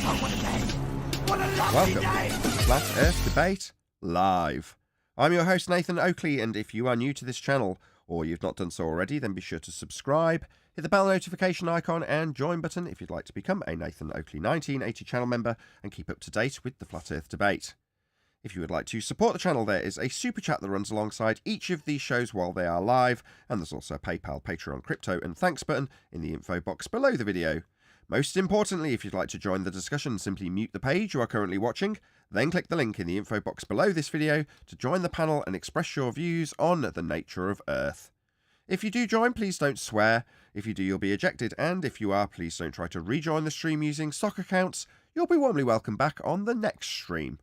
Welcome to Flat Earth Debate Live. I'm your host Nathan Oakley, and if you are new to this channel, or you've not done so already, then be sure to subscribe, hit the bell notification icon and join button if you'd like to become a Nathan Oakley 1980 channel member and keep up to date with the Flat Earth Debate. If you would like to support the channel, there is a super chat that runs alongside each of these shows while they are live, and there's also a PayPal, Patreon, crypto and thanks button in the info box below the video. Most importantly, if you'd like to join the discussion, simply mute the page you are currently watching, then click the link in the info box below this video to join the panel and express your views on the nature of Earth. If you do join, please don't swear. If you do, you'll be ejected, and if you are, please don't try to rejoin the stream using stock accounts. You'll be warmly welcome back on the next stream.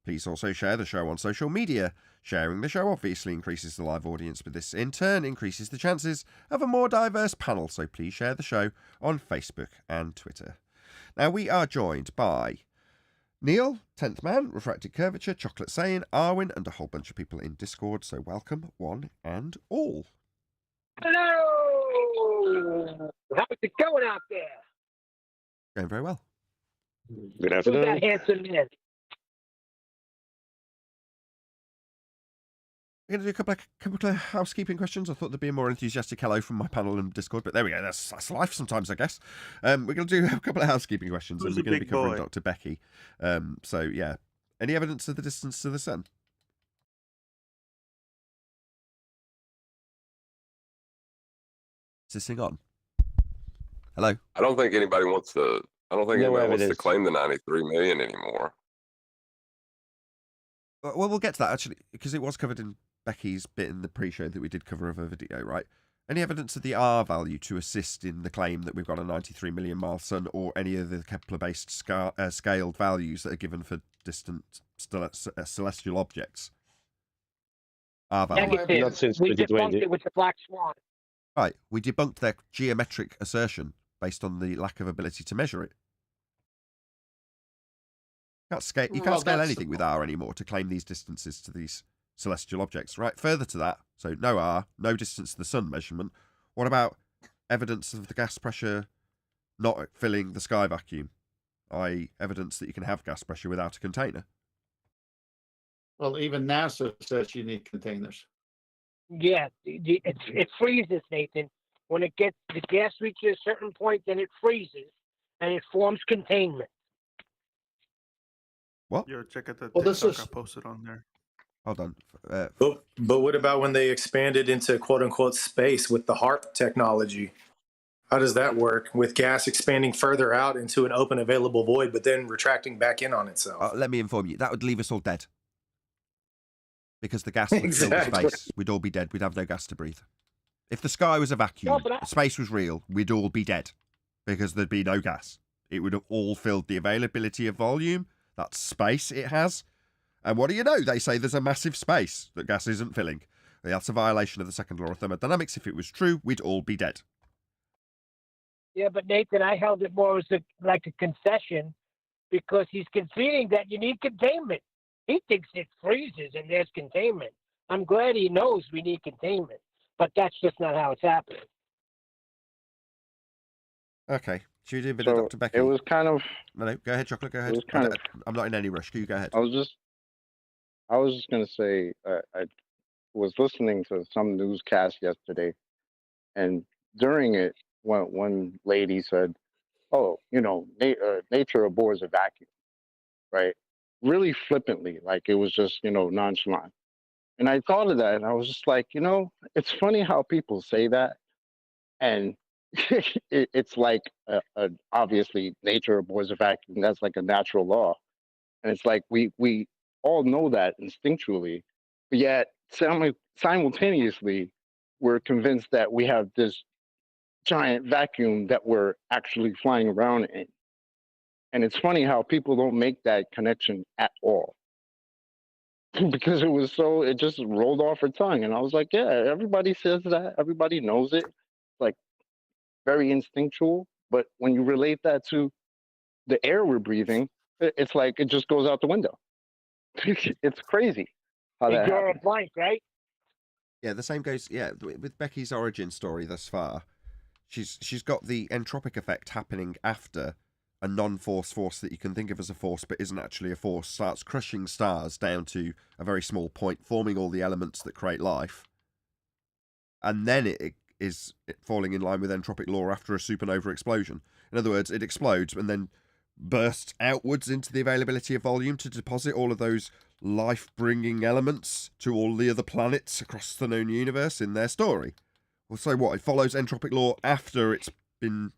Please also share the show on social media. Sharing the show obviously increases the live audience, but this in turn increases the chances of a more diverse panel, so please share the show on Facebook and Twitter. Now, we are joined by Neil, 10th Man, Refracted Curvature, Chocolate Saying, Arwin, and a whole bunch of people in Discord, so welcome one and all. Hello! How's it going out there? Going very well. Good afternoon. Who's that handsome man? We're going to do a couple of housekeeping questions. I thought there'd be a more enthusiastic hello from my panel in Discord, but there we go. That's life sometimes, I guess. We're going to do a couple of housekeeping questions, and we're going to be covering Dr. Becky. So, yeah. Any evidence of the distance to the sun? Is this thing on? Hello? I don't think anybody wants to. I don't think No anybody wants to evidence. claim the 93 million anymore. Well, we'll get to that, actually, because it was covered in Becky's bit in the pre-show that we did cover of her video, right? Any evidence of the R value to assist in the claim that we've got a 93 million mile sun, or any of the Kepler-based scaled values that are given for distant celestial objects? R value. Negative. Not since We 2020. debunked it with the black swan. Right, we debunked their geometric assertion based on the lack of ability to measure it. You can't scale anything with R anymore to claim these distances to these celestial objects, right? Further to that, so no R, no distance to the sun measurement. What about evidence of the gas pressure not filling the sky vacuum, i.e. evidence that you can have gas pressure without a container? Well, even NASA says you need containers. Yeah, it freezes, Nathan. When the gas reaches a certain point, then it freezes, and it forms containment. What? Yo, check out the Well, this TikTok is- I posted on there. Hold on. But what about when they expanded into quote unquote space with the HARP technology? How does that work with gas expanding further out into an open available void, but then retracting back in on itself? Let me inform you, that would leave us all dead. Because the gas would fill the Exactly. space. We'd all be dead. We'd have no gas to breathe. If the sky was a vacuum, space was real, we'd all be dead. Because there'd be no gas. It would have all filled the availability of volume, that space it has. And what do you know? They say there's a massive space that gas isn't filling. That's a violation of the second law of thermodynamics. If it was true, we'd all be dead. Yeah, but Nathan, I held it more as like a concession because he's conceding that you need containment. He thinks it freezes and there's containment. I'm glad he knows we need containment, but that's just not how it's happening. Okay. Should we do a bit of So Dr. Becky? it was kind of. No, go ahead, Chocolate, go ahead. was kind of- I'm not in any rush. You go ahead. I was just gonna say I was listening to some newscast yesterday, and during it, one lady said, "Oh, nature abhors a vacuum," right? Really flippantly, like it was just nonchalant. And I thought of that, and I was just like, it's funny how people say that, and it's like obviously nature abhors a vacuum. That's like a natural law, and it's like we all know that instinctually, but yet simultaneously we're convinced that we have this giant vacuum that we're actually flying around in. And it's funny how people don't make that connection at all. Because it just rolled off her tongue. And I was like, yeah, everybody says that. Everybody knows it. Like very instinctual. But when you relate that to the air we're breathing, it's like it just goes out the window. It's crazy how that You're a happens. blank, right? Yeah, the same goes. Yeah, with Becky's origin story thus far, she's got the entropic effect happening after a non-force force that you can think of as a force but isn't actually a force starts crushing stars down to a very small point, forming all the elements that create life, and then it is falling in line with entropic law after a supernova explosion. In other words, it explodes and then bursts outwards into the availability of volume to deposit all of those life-bringing elements to all the other planets across the known universe in their story. Well, so what? It follows entropic law after it's been,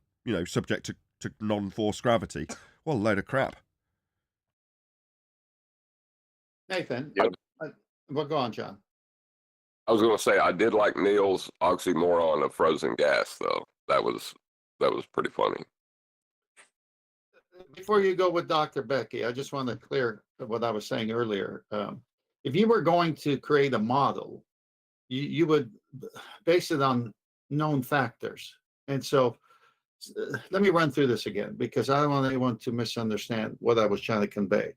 subject to non-force gravity. Well, a load of crap. Nathan, Yep. Well, go on, John. I was going to say I did like Neil's oxymoron of frozen gas, though. That was pretty funny. Before you go with Dr. Becky, I just want to clear what I was saying earlier. If you were going to create a model, you would base it on known factors. And so let me run through this again, because I don't want anyone to misunderstand what I was trying to convey.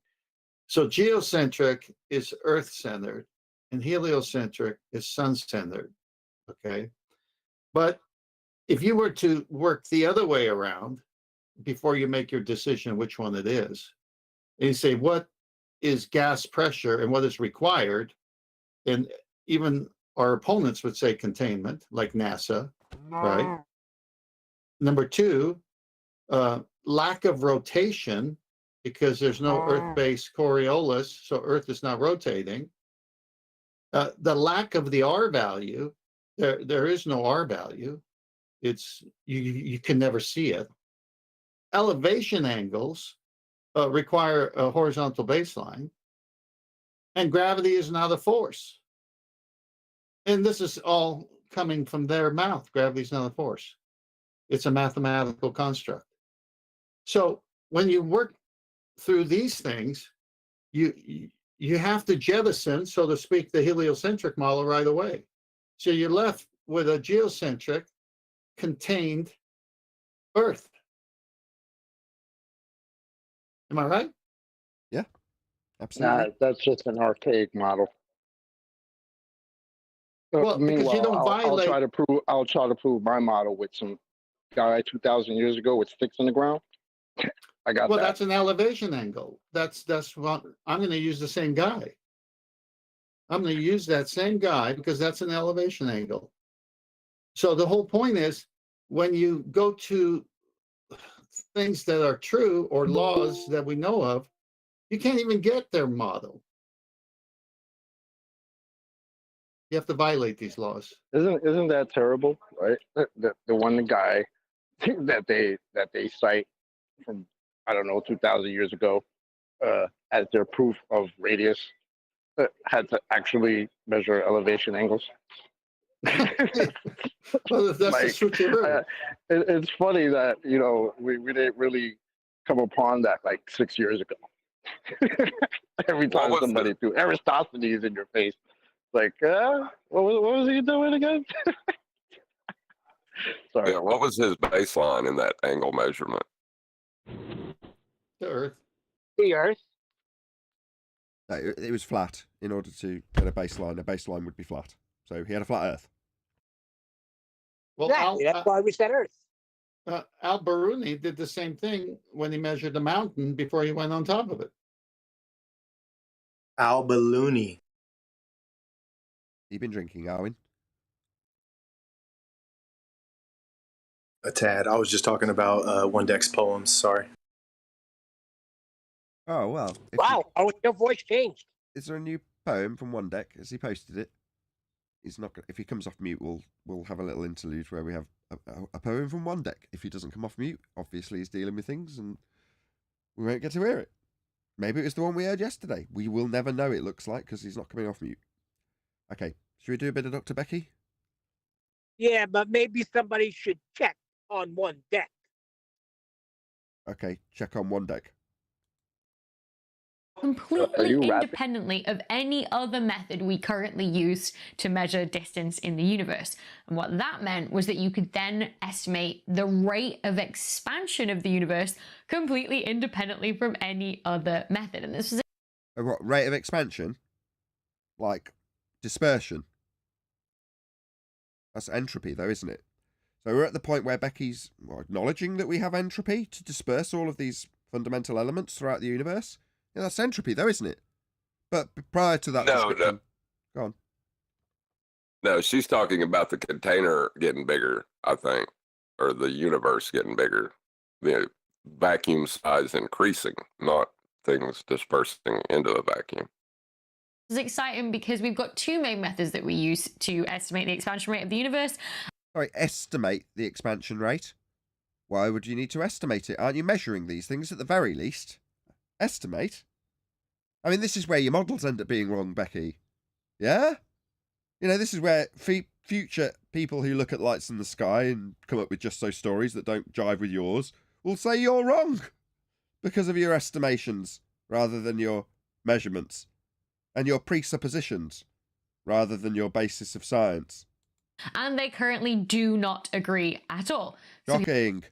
So geocentric is Earth-centered, and heliocentric is sun-centered, okay? But if you were to work the other way around, before you make your decision which one it is, and you say, what is gas pressure and what is required? And even our opponents would say containment, like NASA, right? Number two, lack of rotation, because there's no Earth-based Coriolis, so Earth is not rotating. The lack of the R value, there is no R value. It's you can never see it. Elevation angles require a horizontal baseline, and gravity is not a force. And this is all coming from their mouth. Gravity is not a force. It's a mathematical construct. So when you work through these things, you have to jettison, so to speak, the heliocentric model right away. So you're left with a geocentric contained Earth. Am I right? Yeah, absolutely. Nah, that's just an archaic model. Well, because you don't violate. I'll try to prove my model with some guy 2,000 years ago with sticks in the ground. I got Well, that. that's an elevation angle. That's what I'm going to use the same guy. I'm going to use that same guy because that's an elevation angle. So the whole point is, when you go to things that are true or laws that we know of, you can't even get their model. You have to violate these laws. Isn't that terrible, right? The one guy that they cite from, I don't know, 2,000 years ago as their proof of radius had to actually measure elevation angles. Well, that's Like, the switcheroo. it's funny that we didn't really come upon that like 6 years ago. Every time was somebody threw Aristophanes in your face, like, what was he doing again? Sorry. Yeah, what was his baseline in that angle measurement? The Earth. The Earth. No, it was flat. In order to get a baseline would be flat. So he had a flat Earth. Well, Exactly. That's why we said Earth. Al Biruni did the same thing when he measured the mountain before he went on top of it. Albaluni. You've been drinking, Arwin? A tad. I was just talking about One Deck's poems. Sorry. Oh, well. Wow. Your voice changed. Is there a new poem from One Deck? Has he posted it? He's not. If he comes off mute, we'll have a little interlude where we have a poem from One Deck. If he doesn't come off mute, obviously he's dealing with things, and we won't get to hear it. Maybe it was the one we heard yesterday. We will never know. It looks like, because he's not coming off mute. Okay, should we do a bit of Dr. Becky? Yeah, but maybe somebody should check on One Deck. Okay, check on One Deck. Completely you rapping? independently of any other method we currently use to measure distance in the universe. And what that meant was that you could then estimate the rate of expansion of the universe completely independently from any other method. And this was A what, rate of expansion? Like dispersion? That's entropy, though, isn't it? So we're at the point where Becky's acknowledging that we have entropy to disperse all of these fundamental elements throughout the universe. Yeah, that's entropy, though, isn't it? But prior to that description, go on. No, she's talking about the container getting bigger, I think, or the universe getting bigger. The vacuum size increasing, not things dispersing into the vacuum. It's exciting because we've got two main methods that we use to estimate the expansion rate of the universe. Sorry, estimate the expansion rate. Why would you need to estimate it? Aren't you measuring these things at the very least? Estimate? I mean, this is where your models end up being wrong, Becky. Yeah? You know, this is where future people who look at lights in the sky and come up with just so stories that don't jive with yours will say you're wrong because of your estimations rather than your measurements, and your presuppositions rather than your basis of science. And they currently do not agree at all. Shocking.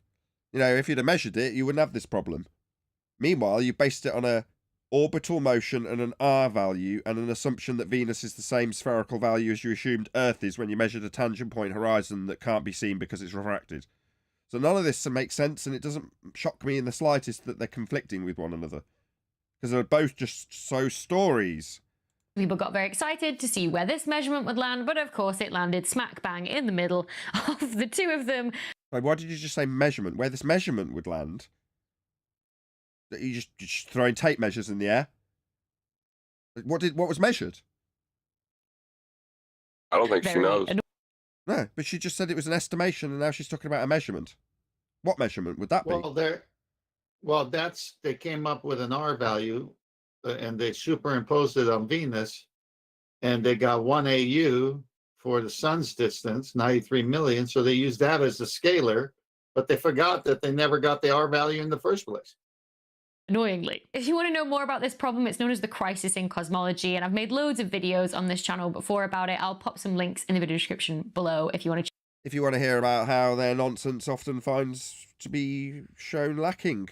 You know, if you'd have measured it, you wouldn't have this problem. Meanwhile, you based it on a orbital motion and an R value and an assumption that Venus is the same spherical value as you assumed Earth is when you measured a tangent point horizon that can't be seen because it's refracted. So none of this makes sense, and it doesn't shock me in the slightest that they're conflicting with one another, because they're both just so stories. People got very excited to see where this measurement would land, but of course it landed smack bang in the middle of the two of them. Like, why did you just say measurement? Where this measurement would land? That you just throwing tape measures in the air? What was measured? I don't think she knows. No, but she just said it was an estimation, and now she's talking about a measurement. What measurement would that be? They came up with an R value, and they superimposed it on Venus, and they got 1 AU for the sun's distance, 93 million. So they used that as the scalar, but they forgot that they never got the R value in the first place. Annoyingly. If you want to know more about this problem, it's known as the crisis in cosmology, and I've made loads of videos on this channel before about it. I'll pop some links in the video description below if you want to. If you want to hear about how their nonsense often finds to be shown lacking,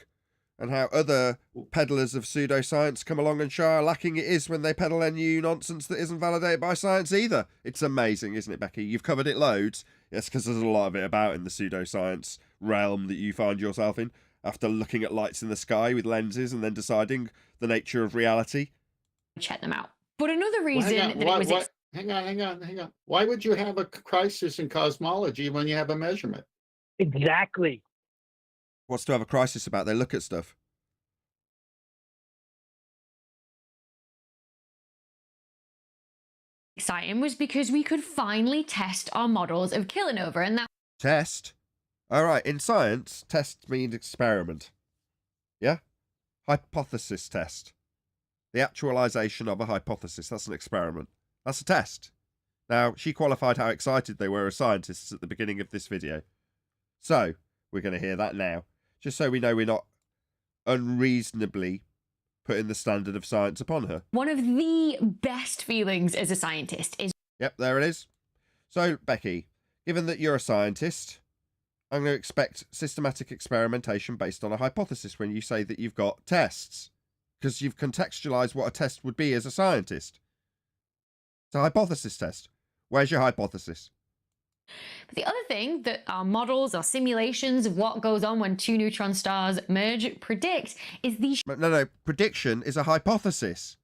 and how other peddlers of pseudoscience come along and show how lacking it is when they peddle their new nonsense that isn't validated by science either. It's amazing, isn't it, Becky? You've covered it loads. Yes, because there's a lot of it about in the pseudoscience realm that you find yourself in, after looking at lights in the sky with lenses and then deciding the nature of reality. Check them out. But another reason Hang on. Why would you have a crisis in cosmology when you have a measurement? Exactly. What's to have a crisis about? They look at stuff. exciting was because we could finally test our models of kilonova, and that Test? Alright, in science, test means experiment. Yeah? Hypothesis test. The actualization of a hypothesis. That's an experiment. That's a test. Now, she qualified how excited they were as scientists at the beginning of this video. So, we're going to hear that now. Just so we know we're not unreasonably putting the standard of science upon her. one of the best feelings as a scientist is Yep, there it is. So, Becky, given that you're a scientist, I'm going to expect systematic experimentation based on a hypothesis when you say that you've got tests. Because you've contextualized what a test would be as a scientist. It's a hypothesis test. Where's your hypothesis? But the other thing that our models, our simulations of what goes on when two neutron stars merge predict is the No. Prediction is a hypothesis.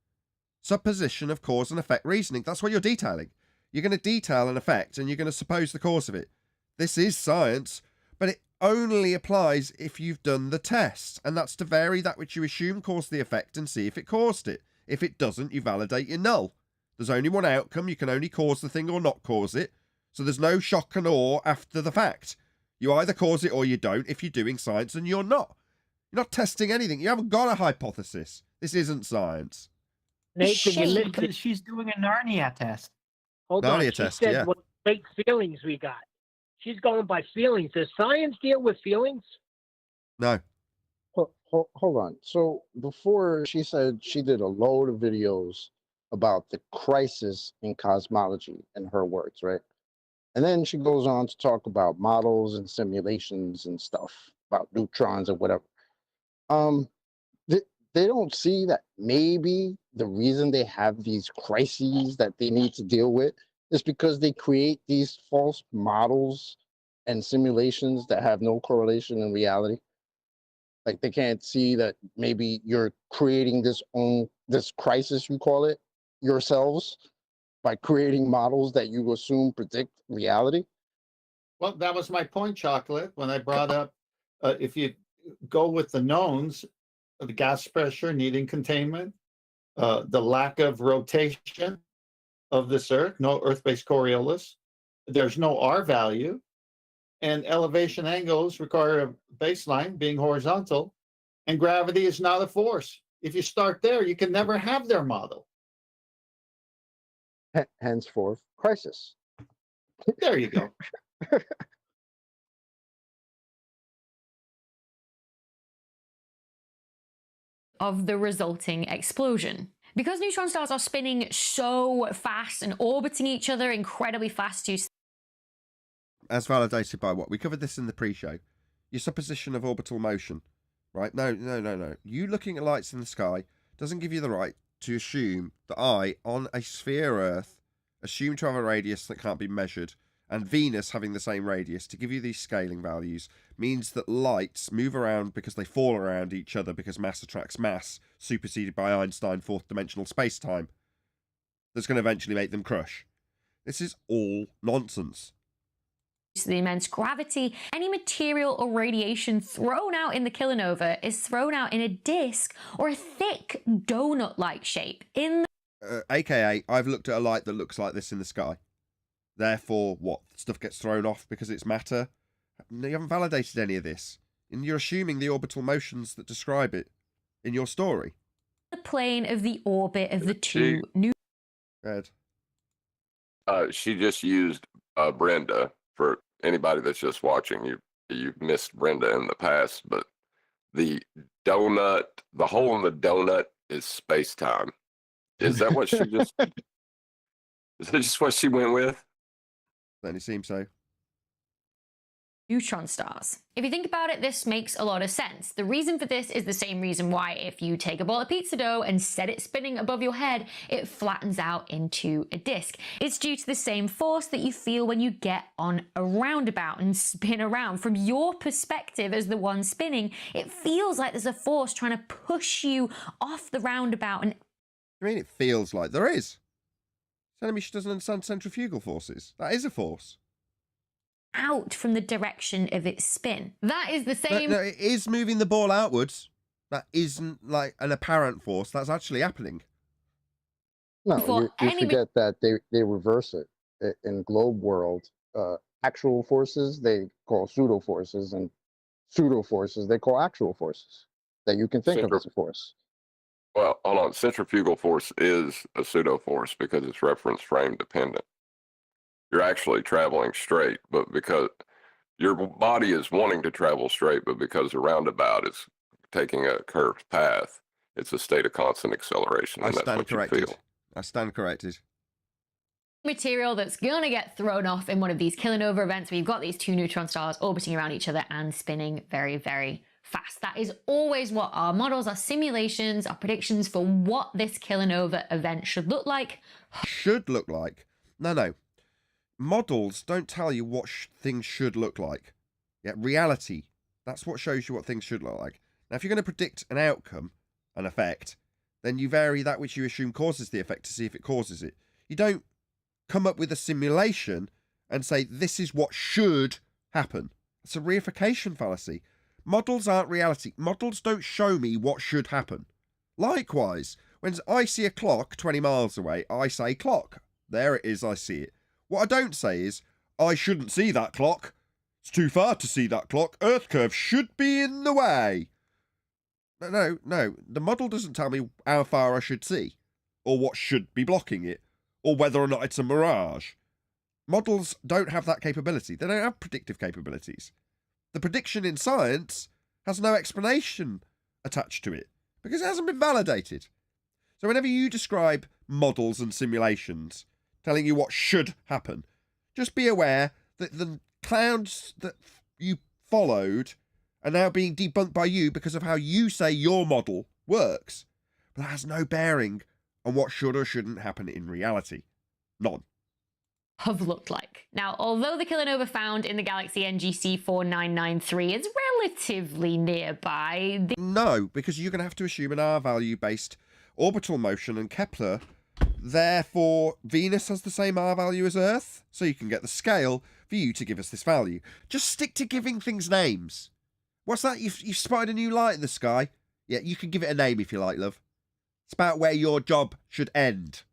Supposition of cause and effect reasoning. That's what you're detailing. You're going to detail an effect and you're going to suppose the cause of it. This is science, but it only applies if you've done the test. And that's to vary that which you assume caused the effect and see if it caused it. If it doesn't, you validate your null. There's only one outcome. You can only cause the thing or not cause it. So there's no shock and awe after the fact. You either cause it or you don't if you're doing science, and you're not. You're not testing anything. You haven't got a hypothesis. This isn't science. Nathan, you listened. Because she's doing a Narnia test. Hold on. Narnia She test, said yeah. what fake feelings we got. She's going by feelings. Does science deal with feelings? No. Hold on. So before she said she did a load of videos about the crisis in cosmology, in her words, right? And then she goes on to talk about models and simulations and stuff about neutrons and whatever. They don't see that maybe the reason they have these crises that they need to deal with is because they create these false models and simulations that have no correlation in reality. Like they can't see that maybe you're creating this crisis, you call it, yourselves by creating models that you assume predict reality. Well, that was my point, Chocolate, when I brought up if you go with the knowns, the gas pressure needing containment, the lack of rotation of this Earth, no Earth-based Coriolis, there's no R value, and elevation angles require a baseline being horizontal, and gravity is not a force. If you start there, you can never have their model. Henceforth, crisis. There you go. Of the resulting explosion. Because neutron stars are spinning so fast and orbiting each other incredibly fast too. As validated by what? We covered this in the pre-show. Your supposition of orbital motion, right? No. You looking at lights in the sky doesn't give you the right to assume that I, on a sphere Earth, assume to have a radius that can't be measured, and Venus having the same radius, to give you these scaling values, means that lights move around because they fall around each other because mass attracts mass, superseded by Einstein fourth dimensional space-time. That's going to eventually make them crush. This is all nonsense. The immense gravity, any material or radiation thrown out in the kilonova is thrown out in a disk or a thick donut-like shape. AKA, I've looked at a light that looks like this in the sky. Therefore, what? Stuff gets thrown off because it's matter? You haven't validated any of this. And you're assuming the orbital motions that describe it in your story. The plane of the orbit of the two new. Ed. She just used Brenda. For anybody that's just watching, you missed Brenda in the past, but the donut, the hole in the donut is space-time. Is that what she just? Is that just what she went with? Certainly seems so. Neutron stars. If you think about it, this makes a lot of sense. The reason for this is the same reason why if you take a ball of pizza dough and set it spinning above your head, it flattens out into a disc. It's due to the same force that you feel when you get on a roundabout and spin around. From your perspective as the one spinning, it feels like there's a force trying to push you off the roundabout. And I mean, it feels like there is. Telling me she doesn't understand centrifugal forces. That is a force. Out from the direction of its spin. That is the same. No, it is moving the ball outwards. That isn't like an apparent force. That's actually happening. No, you forget that they reverse it. In globe world, actual forces they call pseudo forces, and pseudo forces they call actual forces that you can think of as a force. Well, hold on. Centrifugal force is a pseudo force because it's reference frame dependent. You're actually traveling straight, but because your body is wanting to travel straight, but because the roundabout is taking a curved path, it's a state of constant acceleration. And that's what you feel. I stand corrected. Material that's going to get thrown off in one of these kilonova events where you've got these two neutron stars orbiting around each other and spinning very, very fast. That is always what our models, our simulations, our predictions for what this kilonova event should look like. Should look like? No. Models don't tell you what things should look like. Yeah, reality, that's what shows you what things should look like. Now, if you're going to predict an outcome, an effect, then you vary that which you assume causes the effect to see if it causes it. You don't come up with a simulation and say, this is what should happen. It's a reification fallacy. Models aren't reality. Models don't show me what should happen. Likewise, when I see a clock 20 miles away, I say clock. There it is, I see it. What I don't say is, I shouldn't see that clock. It's too far to see that clock. Earth curve should be in the way. No. The model doesn't tell me how far I should see, or what should be blocking it, or whether or not it's a mirage. Models don't have that capability. They don't have predictive capabilities. The prediction in science has no explanation attached to it, because it hasn't been validated. So whenever you describe models and simulations telling you what should happen, just be aware that the clouds that you followed are now being debunked by you because of how you say your model works. But that has no bearing on what should or shouldn't happen in reality. None. have looked like. Now, although the kilonova found in the galaxy NGC 4993 is relatively nearby, No, because you're going to have to assume an R value based orbital motion, and Kepler, therefore Venus has the same R value as Earth, so you can get the scale for you to give us this value. Just stick to giving things names. What's that? You've spotted a new light in the sky? Yeah, you can give it a name if you like, love. It's about where your job should end.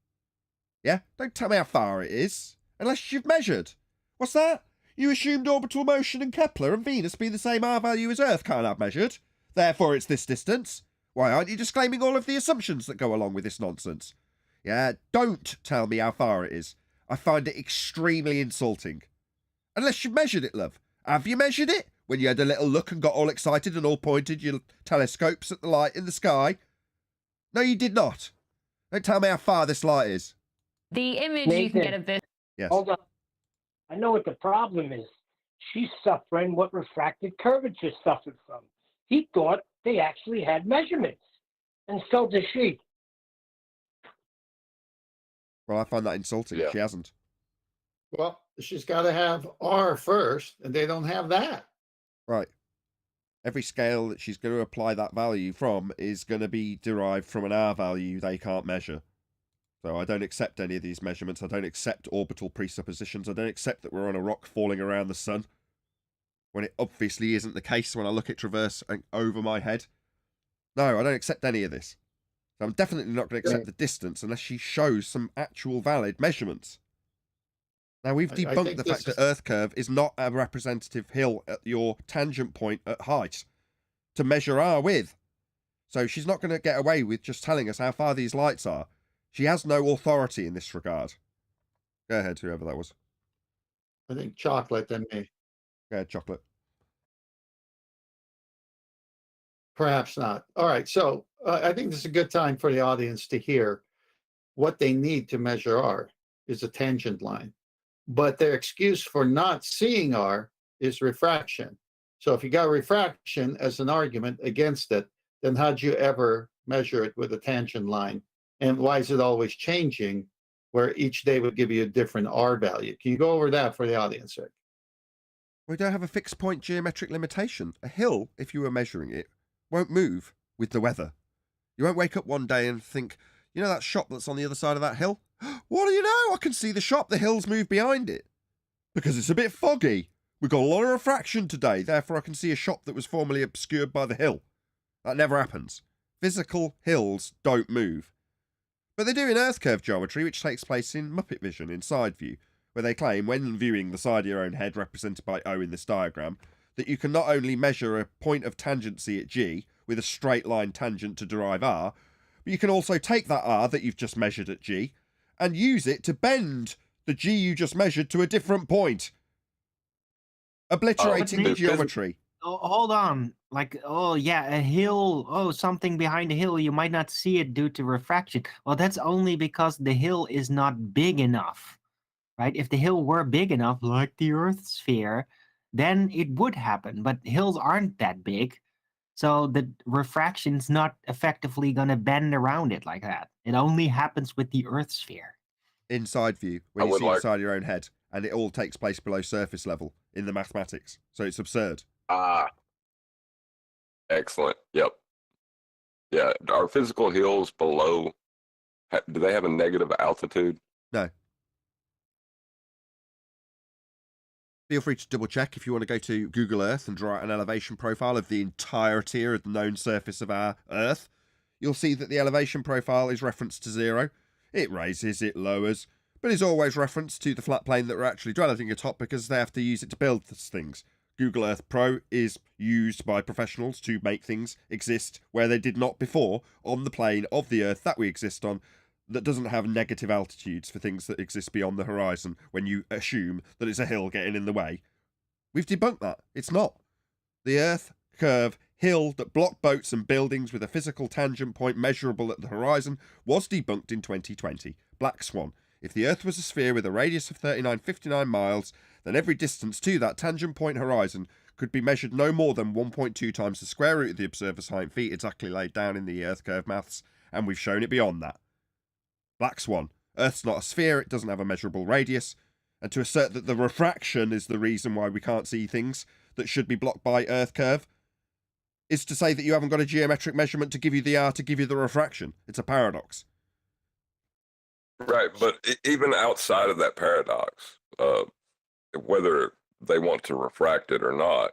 Yeah? Don't tell me how far it is, unless you've measured. What's that? You assumed orbital motion and Kepler and Venus be the same R value as Earth can't have measured. Therefore it's this distance. Why aren't you disclaiming all of the assumptions that go along with this nonsense? Yeah, don't tell me how far it is. I find it extremely insulting. Unless you've measured it, love. Have you measured it? When you had a little look and got all excited and all pointed your telescopes at the light in the sky? No, you did not. Don't tell me how far this light is. the image you can Nathan. get of this Yes. Hold on. I know what the problem is. She's suffering what refracted curvature suffered from. He thought they actually had measurements, and so does she. Well, I find that insulting. Yeah. She hasn't. Well, she's got to have R first, and they don't have that. Right. Every scale that she's going to apply that value from is going to be derived from an R value they can't measure. So I don't accept any of these measurements. I don't accept orbital presuppositions. I don't accept that we're on a rock falling around the sun, when it obviously isn't the case when I look at traverse and over my head. No, I don't accept any of this. So I'm definitely not going to accept the distance unless she shows some actual valid measurements. Now, we've I debunked think the this fact that is- Earth curve is not a representative hill at your tangent point at height to measure R with. So she's not going to get away with just telling us how far these lights are. She has no authority in this regard. Go ahead, whoever that was. I think chocolate and me. Go ahead, Chocolate. Perhaps not. All right. So I think this is a good time for the audience to hear what they need to measure R is a tangent line. But their excuse for not seeing R is refraction. So if you got refraction as an argument against it, then how'd you ever measure it with a tangent line? And why is it always changing, where each day would give you a different R value? Can you go over that for the audience, Rick? We don't have a fixed point geometric limitation. A hill, if you were measuring it, won't move with the weather. You won't wake up one day and think, you know that shop that's on the other side of that hill? What do you know? I can see the shop. The hills move behind it. Because it's a bit foggy. We've got a lot of refraction today, therefore I can see a shop that was formerly obscured by the hill. That never happens. Physical hills don't move. But they do in Earth curve geometry, which takes place in Muppet vision in side view, where they claim, when viewing the side of your own head represented by O in this diagram, that you can not only measure a point of tangency at G with a straight line tangent to derive R, but you can also take that R that you've just measured at G and use it to bend the G you just measured to a different point. Obliterating Oh, geometry. Oh, hold on. Like, oh yeah, a hill. Oh, something behind the hill. You might not see it due to refraction. Well, that's only because the hill is not big enough, right? If the hill were big enough, like the Earth sphere, then it would happen. But hills aren't that big, so the refraction's not effectively going to bend around it like that. It only happens with the Earth sphere. In side view, I when you would see like- inside your own head, and it all takes place below surface level in the mathematics. So it's absurd. Ah, excellent. Yep. Yeah. Are physical hills below? Do they have a negative altitude? No. Feel free to double check if you want to go to Google Earth and draw out an elevation profile of the entirety of the known surface of our Earth. You'll see that the elevation profile is referenced to 0. It raises, it lowers, but is always referenced to the flat plane that we're actually dwelling atop because they have to use it to build things. Google Earth Pro is used by professionals to make things exist where they did not before on the plane of the Earth that we exist on, that doesn't have negative altitudes for things that exist beyond the horizon when you assume that it's a hill getting in the way. We've debunked that. It's not. The Earth curve hill that blocked boats and buildings with a physical tangent point measurable at the horizon was debunked in 2020. Black Swan. If the Earth was a sphere with a radius of 3959 miles, then every distance to that tangent point horizon could be measured no more than 1.2 times the square root of the observer's height in feet, exactly laid down in the Earth curve maths, and we've shown it beyond that. Black Swan. Earth's not a sphere, it doesn't have a measurable radius, and to assert that the refraction is the reason why we can't see things that should be blocked by Earth curve is to say that you haven't got a geometric measurement to give you the R to give you the refraction. It's a paradox. Right, but even outside of that paradox, whether they want to refract it or not,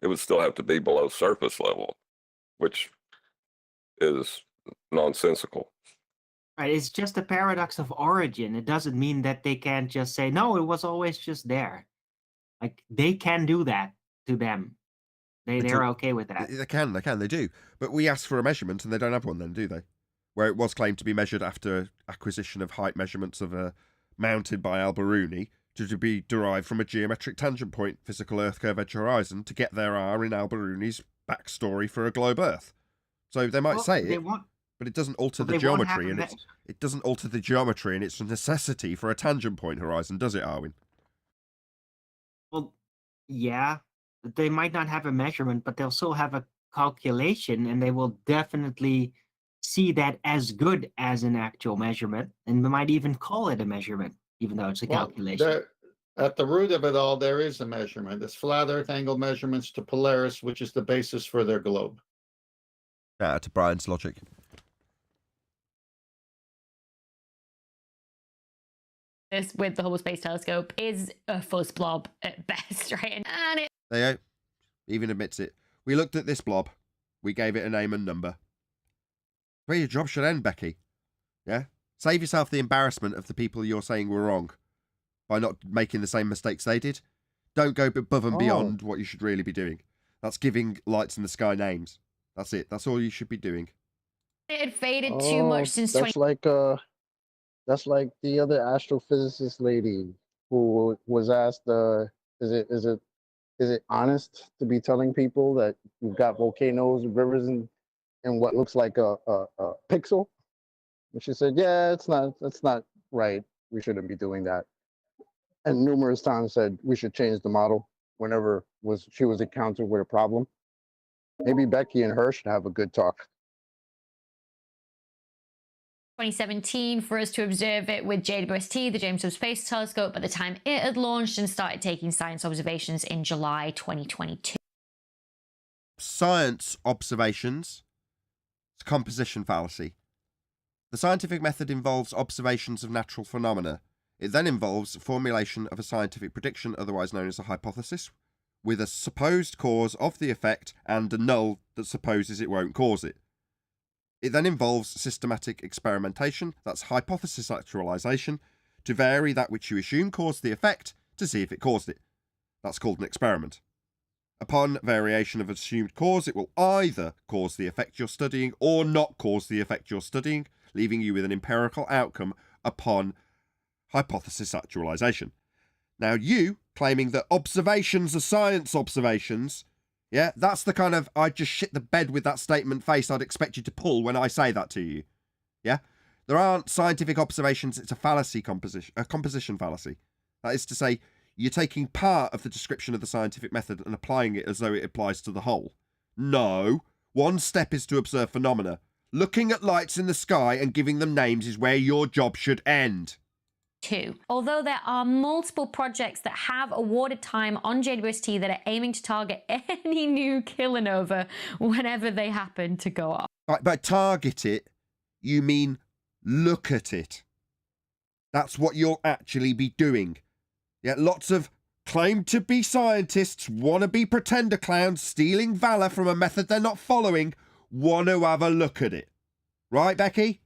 it would still have to be below surface level, which is nonsensical. Right, it's just a paradox of origin. It doesn't mean that they can't just say, no, it was always just there. Like, they can do that to them. They're okay with that. They can, they do. But we ask for a measurement and they don't have one then, do they? Where it was claimed to be measured after acquisition of height measurements of a mountain by Al-Biruni to be derived from a geometric tangent point, physical Earth curve edge horizon, to get their R in Al-Biruni's backstory for a globe Earth. So they might say it, but it doesn't alter the geometry, and it doesn't alter the geometry and its necessity for a tangent point horizon, does it, Arwin? Well, yeah, they might not have a measurement, but they'll still have a calculation, and they will definitely see that as good as an actual measurement, and they might even call it a measurement, even though it's a calculation. At the root of it all, there is a measurement. It's flat Earth angle measurements to Polaris, which is the basis for their globe. To Brian's logic. This with the Hubble Space Telescope is a fuzz blob at best, right? And it There you go. Even admits it. We looked at this blob. We gave it a name and number. Where your job should end, Becky. Yeah? Save yourself the embarrassment of the people you're saying were wrong by not making the same mistakes they did. Don't go above and beyond what you should really be doing. That's giving lights in the sky names. That's it. That's all you should be doing. had faded too much since That's like the other astrophysicist lady who was asked, is it honest to be telling people that you've got volcanoes and rivers in what looks like a pixel? And she said, yeah, that's not right. We shouldn't be doing that. And numerous times said we should change the model whenever she was encountered with a problem. Maybe Becky and her should have a good talk. 2017 for us to observe it with JWST, the James Webb Space Telescope, by the time it had launched and started taking science observations in July 2022. Science observations. It's composition fallacy. The scientific method involves observations of natural phenomena. It then involves formulation of a scientific prediction, otherwise known as a hypothesis, with a supposed cause of the effect and a null that supposes it won't cause it. It then involves systematic experimentation, that's hypothesis actualization, to vary that which you assume caused the effect to see if it caused it. That's called an experiment. Upon variation of assumed cause, it will either cause the effect you're studying or not cause the effect you're studying, leaving you with an empirical outcome upon hypothesis actualization. Now, you claiming that observations are science observations, yeah, that's the kind of I just shit the bed with that statement face I'd expect you to pull when I say that to you. Yeah? There aren't scientific observations, it's a fallacy composition fallacy. That is to say, you're taking part of the description of the scientific method and applying it as though it applies to the whole. No. One step is to observe phenomena. Looking at lights in the sky and giving them names is where your job should end. Although there are multiple projects that have awarded time on JWST that are aiming to target any new kilonova whenever they happen to go off. Right, by target it, you mean look at it. That's what you'll actually be doing. Yeah, lots of claim to be scientists, wannabe pretender clowns stealing valor from a method they're not following, want to have a look at it. Right, Becky?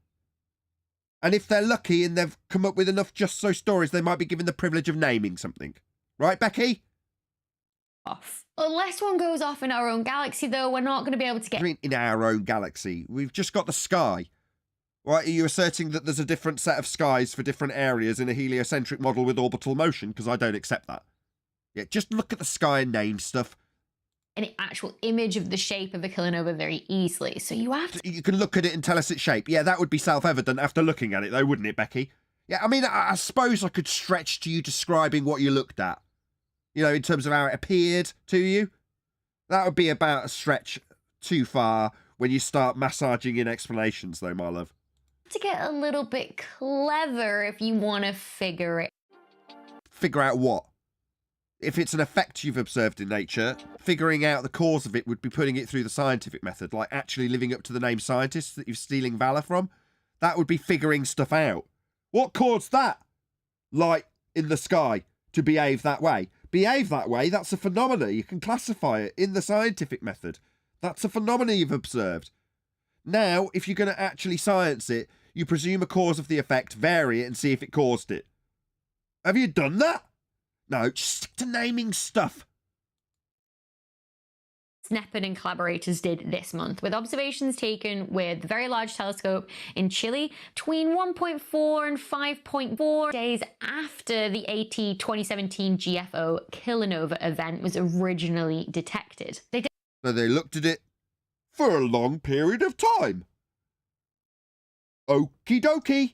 And if they're lucky and they've come up with enough just so stories, they might be given the privilege of naming something. Right, Becky? Unless one goes off in our own galaxy, though, we're not going to be able to get... In our own galaxy. We've just got the sky. Right, are you asserting that there's a different set of skies for different areas in a heliocentric model with orbital motion? Because I don't accept that. Yeah, just look at the sky and name stuff. An actual image of the shape of a kilonova very easily. So you have to... You can look at it and tell us its shape. Yeah, that would be self-evident after looking at it, though, wouldn't it, Becky? Yeah, I mean, I suppose I could stretch to you describing what you looked at. You know, in terms of how it appeared to you. That would be about a stretch too far when you start massaging in explanations, though, my love. To get a little bit clever if you want to figure it. Figure out what? If it's an effect you've observed in nature, figuring out the cause of it would be putting it through the scientific method, like actually living up to the name scientist that you're stealing valor from. That would be figuring stuff out. What caused that light in the sky to behave that way? Behave that way, that's a phenomena. You can classify it in the scientific method. That's a phenomena you've observed. Now, if you're going to actually science it, you presume a cause of the effect, vary it, and see if it caused it. Have you done that? No, just stick to naming stuff. Sneppen and collaborators did this month, with observations taken with the Very Large Telescope in Chile between 1.4 and 5.4 days after the AT 2017 GFO kilonova event was originally detected. So they looked at it for a long period of time. Okie dokie.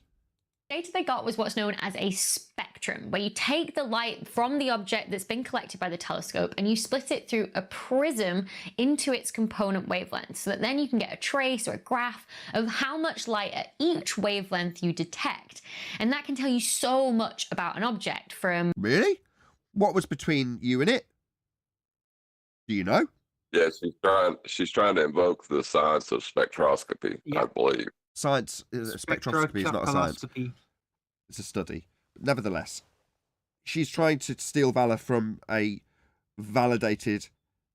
Data they got was what's known as a spectrum, where you take the light from the object that's been collected by the telescope and you split it through a prism into its component wavelengths, so that then you can get a trace or a graph of how much light at each wavelength you detect. And that can tell you so much about an object from... Really? What was between you and it? Do you know? Yeah, she's trying to invoke the science of spectroscopy, I believe. Science, spectroscopy is not a science. It's a study. But nevertheless, she's trying to steal valor from a validated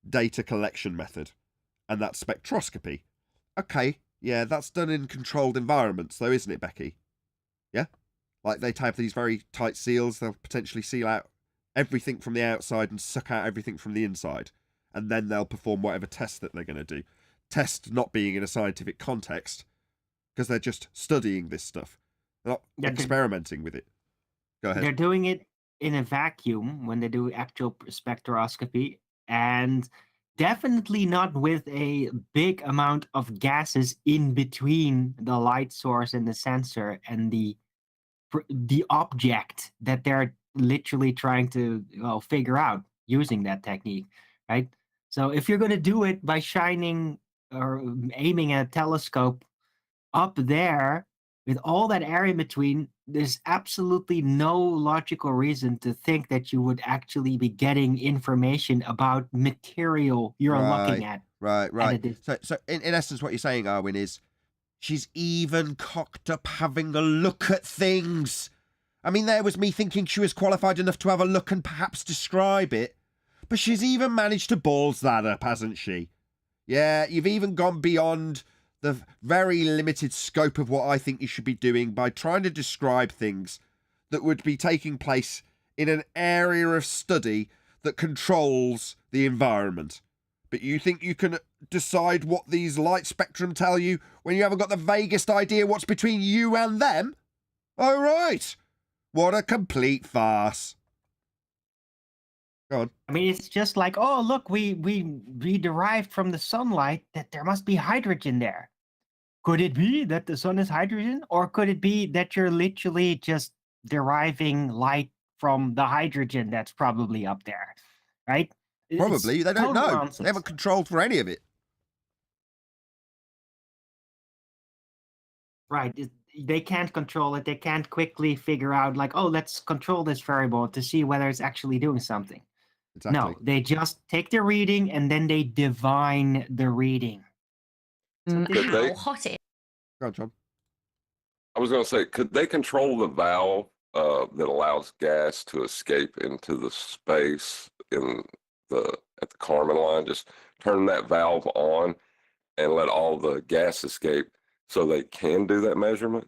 data collection method, and that's spectroscopy. Okay, yeah, that's done in controlled environments, though, isn't it, Becky? Yeah? Like, they have these very tight seals. They'll potentially seal out everything from the outside and suck out everything from the inside. And then they'll perform whatever test that they're going to do. Test not being in a scientific context, because they're just studying this stuff. They're not experimenting with it. Go ahead. They're doing it in a vacuum when they do actual spectroscopy, and definitely not with a big amount of gases in between the light source and the sensor and the object that they're literally trying to figure out using that technique, right? So if you're going to do it by shining or aiming a telescope up there with all that area in between, there's absolutely no logical reason to think that you would actually be getting information about material you're looking at. Right. So in essence, what you're saying, Arwin, is she's even cocked up having a look at things. I mean, there was me thinking she was qualified enough to have a look and perhaps describe it. But she's even managed to balls that up, hasn't she? Yeah, you've even gone beyond the very limited scope of what I think you should be doing by trying to describe things that would be taking place in an area of study that controls the environment. But you think you can decide what these light spectrum tell you when you haven't got the vaguest idea what's between you and them? Oh, right. What a complete farce. Go on. I mean, it's just like, oh, look, we derived from the sunlight that there must be hydrogen there. Could it be that the sun is hydrogen? Or could it be that you're literally just deriving light from the hydrogen that's probably up there, right? Probably. They don't know. Nonsense. They haven't controlled for any of it. Right. They can't control it. They can't quickly figure out, like, oh, let's control this variable to see whether it's actually doing something. Exactly. No, they just take the reading and then they divine the reading. How hot it is. Go on, John. I was going to say, could they control the valve that allows gas to escape into the space at the Kármán line? Just turn that valve on and let all the gas escape so they can do that measurement?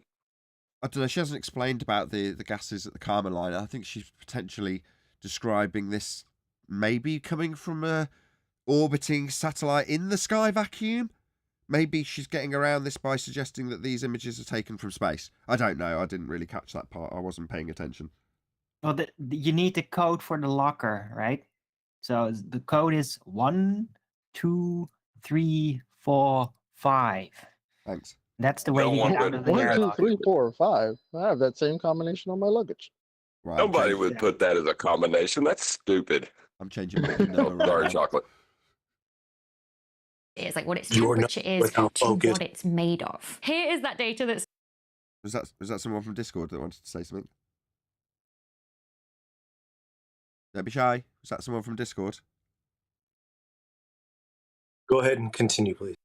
I don't know. She hasn't explained about the gases at the Kármán line. I think she's potentially describing this maybe coming from a orbiting satellite in the sky vacuum. Maybe she's getting around this by suggesting that these images are taken from space. I don't know. I didn't really catch that part. I wasn't paying attention. Well, you need the code for the locker, right? So the code is 1, 2, 3, 4, 5. Thanks. That's the way No you one get out would- of the 1, 2, airlock. 3, 4, 5. I have that same combination on my luggage. Right. Nobody would put that as a combination. That's stupid. I'm changing my number right Sorry, now. chocolate. Is like what its You're not temperature is without to focus. what it's made of. Here is that data that's Was that someone from Discord that wanted to say something? Don't be shy. Was that someone from Discord? Go ahead and continue, please.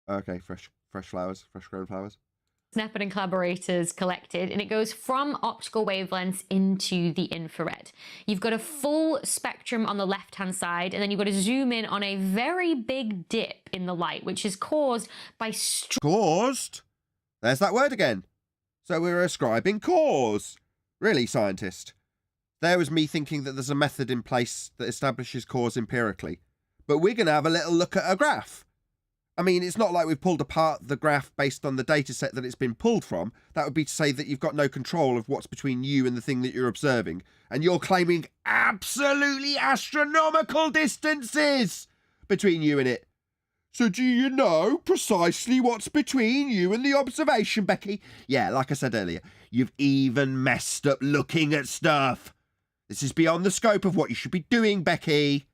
Okay, fresh flowers, fresh grown flowers. Snepard and collaborators collected, and it goes from optical wavelengths into the infrared. You've got a full spectrum on the left-hand side, and then you've got to zoom in on a very big dip in the light, which is caused by... Caused? There's that word again. So we're ascribing cause. Really, scientist? There was me thinking that there's a method in place that establishes cause empirically. But we're going to have a little look at a graph. I mean, it's not like we've pulled apart the graph based on the data set that it's been pulled from. That would be to say that you've got no control of what's between you and the thing that you're observing. And you're claiming absolutely astronomical distances between you and it. So do you know precisely what's between you and the observation, Becky? Yeah, like I said earlier, you've even messed up looking at stuff. This is beyond the scope of what you should be doing, Becky.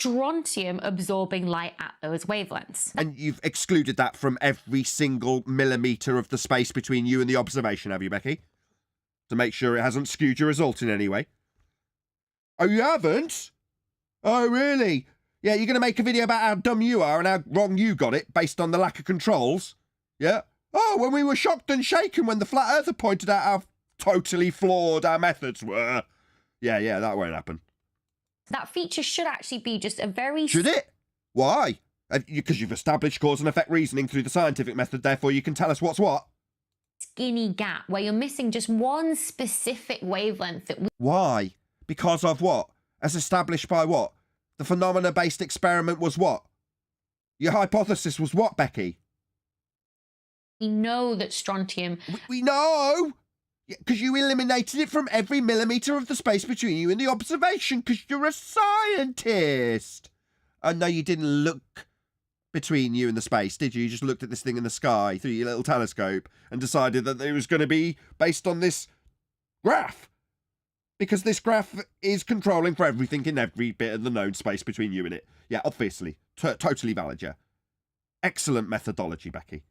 Strontium absorbing light at those wavelengths. And you've excluded that from every single millimetre of the space between you and the observation, have you, Becky? To make sure it hasn't skewed your result in any way. Oh, you haven't? Oh, really? Yeah, you're going to make a video about how dumb you are and how wrong you got it based on the lack of controls? Yeah? Oh, when we were shocked and shaken when the flat earther pointed out how totally flawed our methods were. Yeah, that won't happen. That feature should actually be just a very... Should it? Why? Because you've established cause and effect reasoning through the scientific method, therefore you can tell us what's what. Skinny gap where you're missing just one specific wavelength that we... Why? Because of what? As established by what? The phenomena-based experiment was what? Your hypothesis was what, Becky? We know that strontium... We know! Because you eliminated it from every millimetre of the space between you and the observation, because you're a scientist. Oh, no, you didn't look between you and the space, did you? You just looked at this thing in the sky through your little telescope and decided that it was going to be based on this graph. Because this graph is controlling for everything in every bit of the known space between you and it. Yeah, obviously. Totally valid, yeah. Excellent methodology, Becky.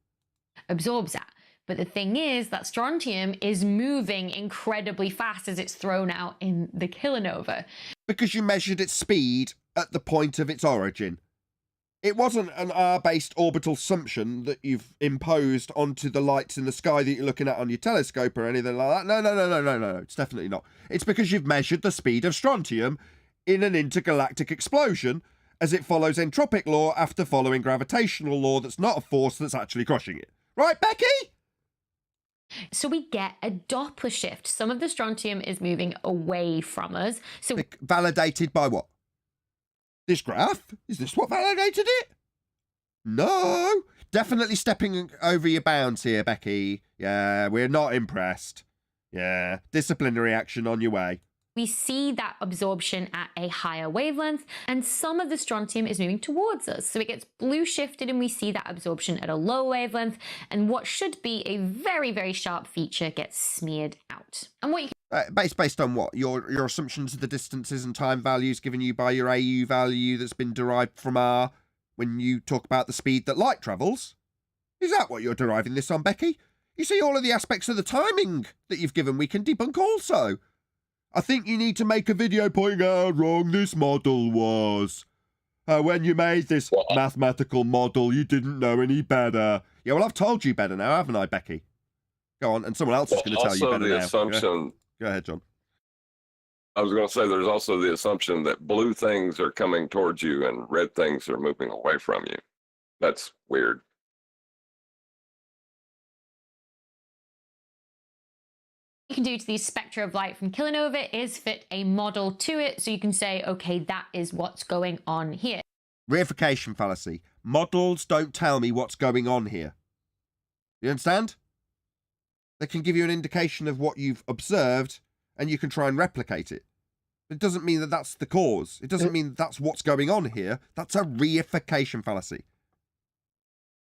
Absorbs that. But the thing is that strontium is moving incredibly fast as it's thrown out in the kilonova. Because you measured its speed at the point of its origin. It wasn't an R-based orbital assumption that you've imposed onto the lights in the sky that you're looking at on your telescope or anything like that. No. It's definitely not. It's because you've measured the speed of strontium in an intergalactic explosion as it follows entropic law after following gravitational law that's not a force that's actually crushing it. Right, Becky? So we get a Doppler shift. Some of the strontium is moving away from us. So validated by what? This graph? Is this what validated it? No. Definitely stepping over your bounds here, Becky. Yeah, we're not impressed. Yeah, disciplinary action on your way. We see that absorption at a higher wavelength, and some of the strontium is moving towards us. So it gets blue shifted, and we see that absorption at a low wavelength, and what should be a very, very sharp feature gets smeared out. And what you based on what? Your assumptions of the distances and time values given you by your AU value that's been derived from R when you talk about the speed that light travels? Is that what you're deriving this on, Becky? You see, all of the aspects of the timing that you've given we can debunk also. I think you need to make a video pointing out how wrong this model was. When you made this mathematical model, you didn't know any better. Yeah, well, I've told you better now, haven't I, Becky? Go on, and someone else is going to tell you better now. Assumption, Go ahead, John. I was going to say there's also the assumption that blue things are coming towards you and red things are moving away from you. That's weird. you can do to these spectra of light from kilonova is fit a model to it, so you can say, okay, that is what's going on here. Reification fallacy. Models don't tell me what's going on here. You understand? They can give you an indication of what you've observed, and you can try and replicate it. It doesn't mean that that's the cause. It doesn't mean that's what's going on here. That's a reification fallacy.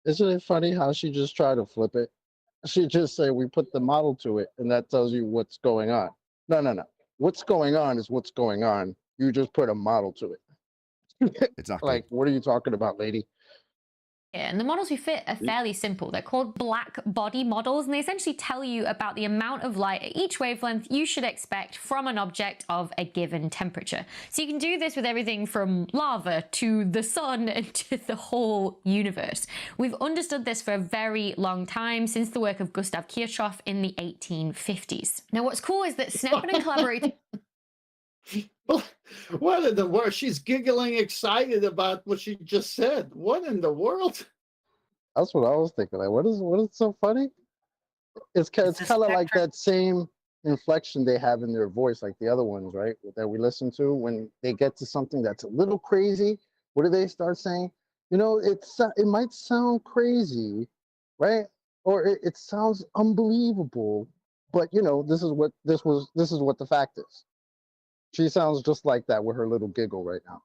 Isn't it funny how she just tried to flip it? She just said we put the model to it, and that tells you what's going on. No. What's going on is what's going on. You just put a model to it. Exactly. Like, what are you talking about, lady? And the models we fit are fairly simple. They're called black body models, and they essentially tell you about the amount of light at each wavelength you should expect from an object of a given temperature. So you can do this with everything from lava to the sun and to the whole universe. We've understood this for a very long time, since the work of Gustav Kirchhoff in the 1850s. Now, what's cool is that Sneppen and collaborators... What in the world? She's giggling excited about what she just said. What in the world? That's what I was thinking. Like, what is so funny? It's kind of like that same inflection they have in their voice, like the other ones, right? That we listen to when they get to something that's a little crazy. What do they start saying? You know, it might sound crazy, right? Or it sounds unbelievable, but you know, this is what the fact is. She sounds just like that with her little giggle right now.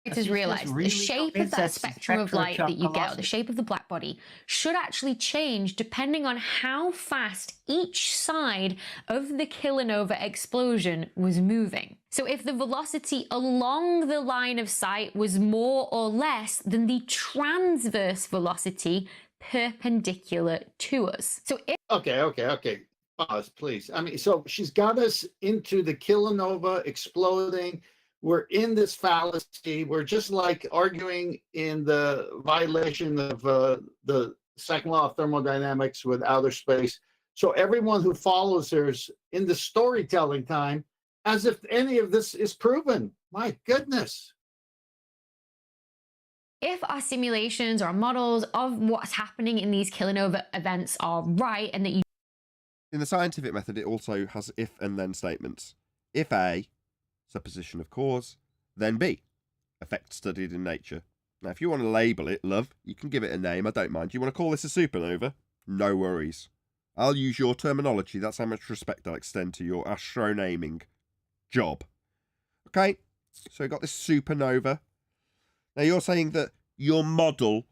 Is realize the shape of that spectrum of light that you get, or the shape of the black body, should actually change depending on how fast each side of the kilonova explosion was moving. So if the velocity along the line of sight was more or less than the transverse velocity perpendicular to us. So if Okay. Pause, please. I mean, so she's got us into the kilonova exploding. We're in this fallacy. We're just like arguing in the violation of the second law of thermodynamics with outer space. So everyone who follows her is in the storytelling time as if any of this is proven. My goodness. if our simulations or models of what's happening in these kilonova events are right, and that you... In the scientific method, it also has if and then statements. If A, supposition of cause, then B, effect studied in nature. Now, if you want to label it, love, you can give it a name, I don't mind. You want to call this a supernova? No worries. I'll use your terminology, that's how much respect I extend to your astronaming job. Okay, so we got this supernova. Now, you're saying that your model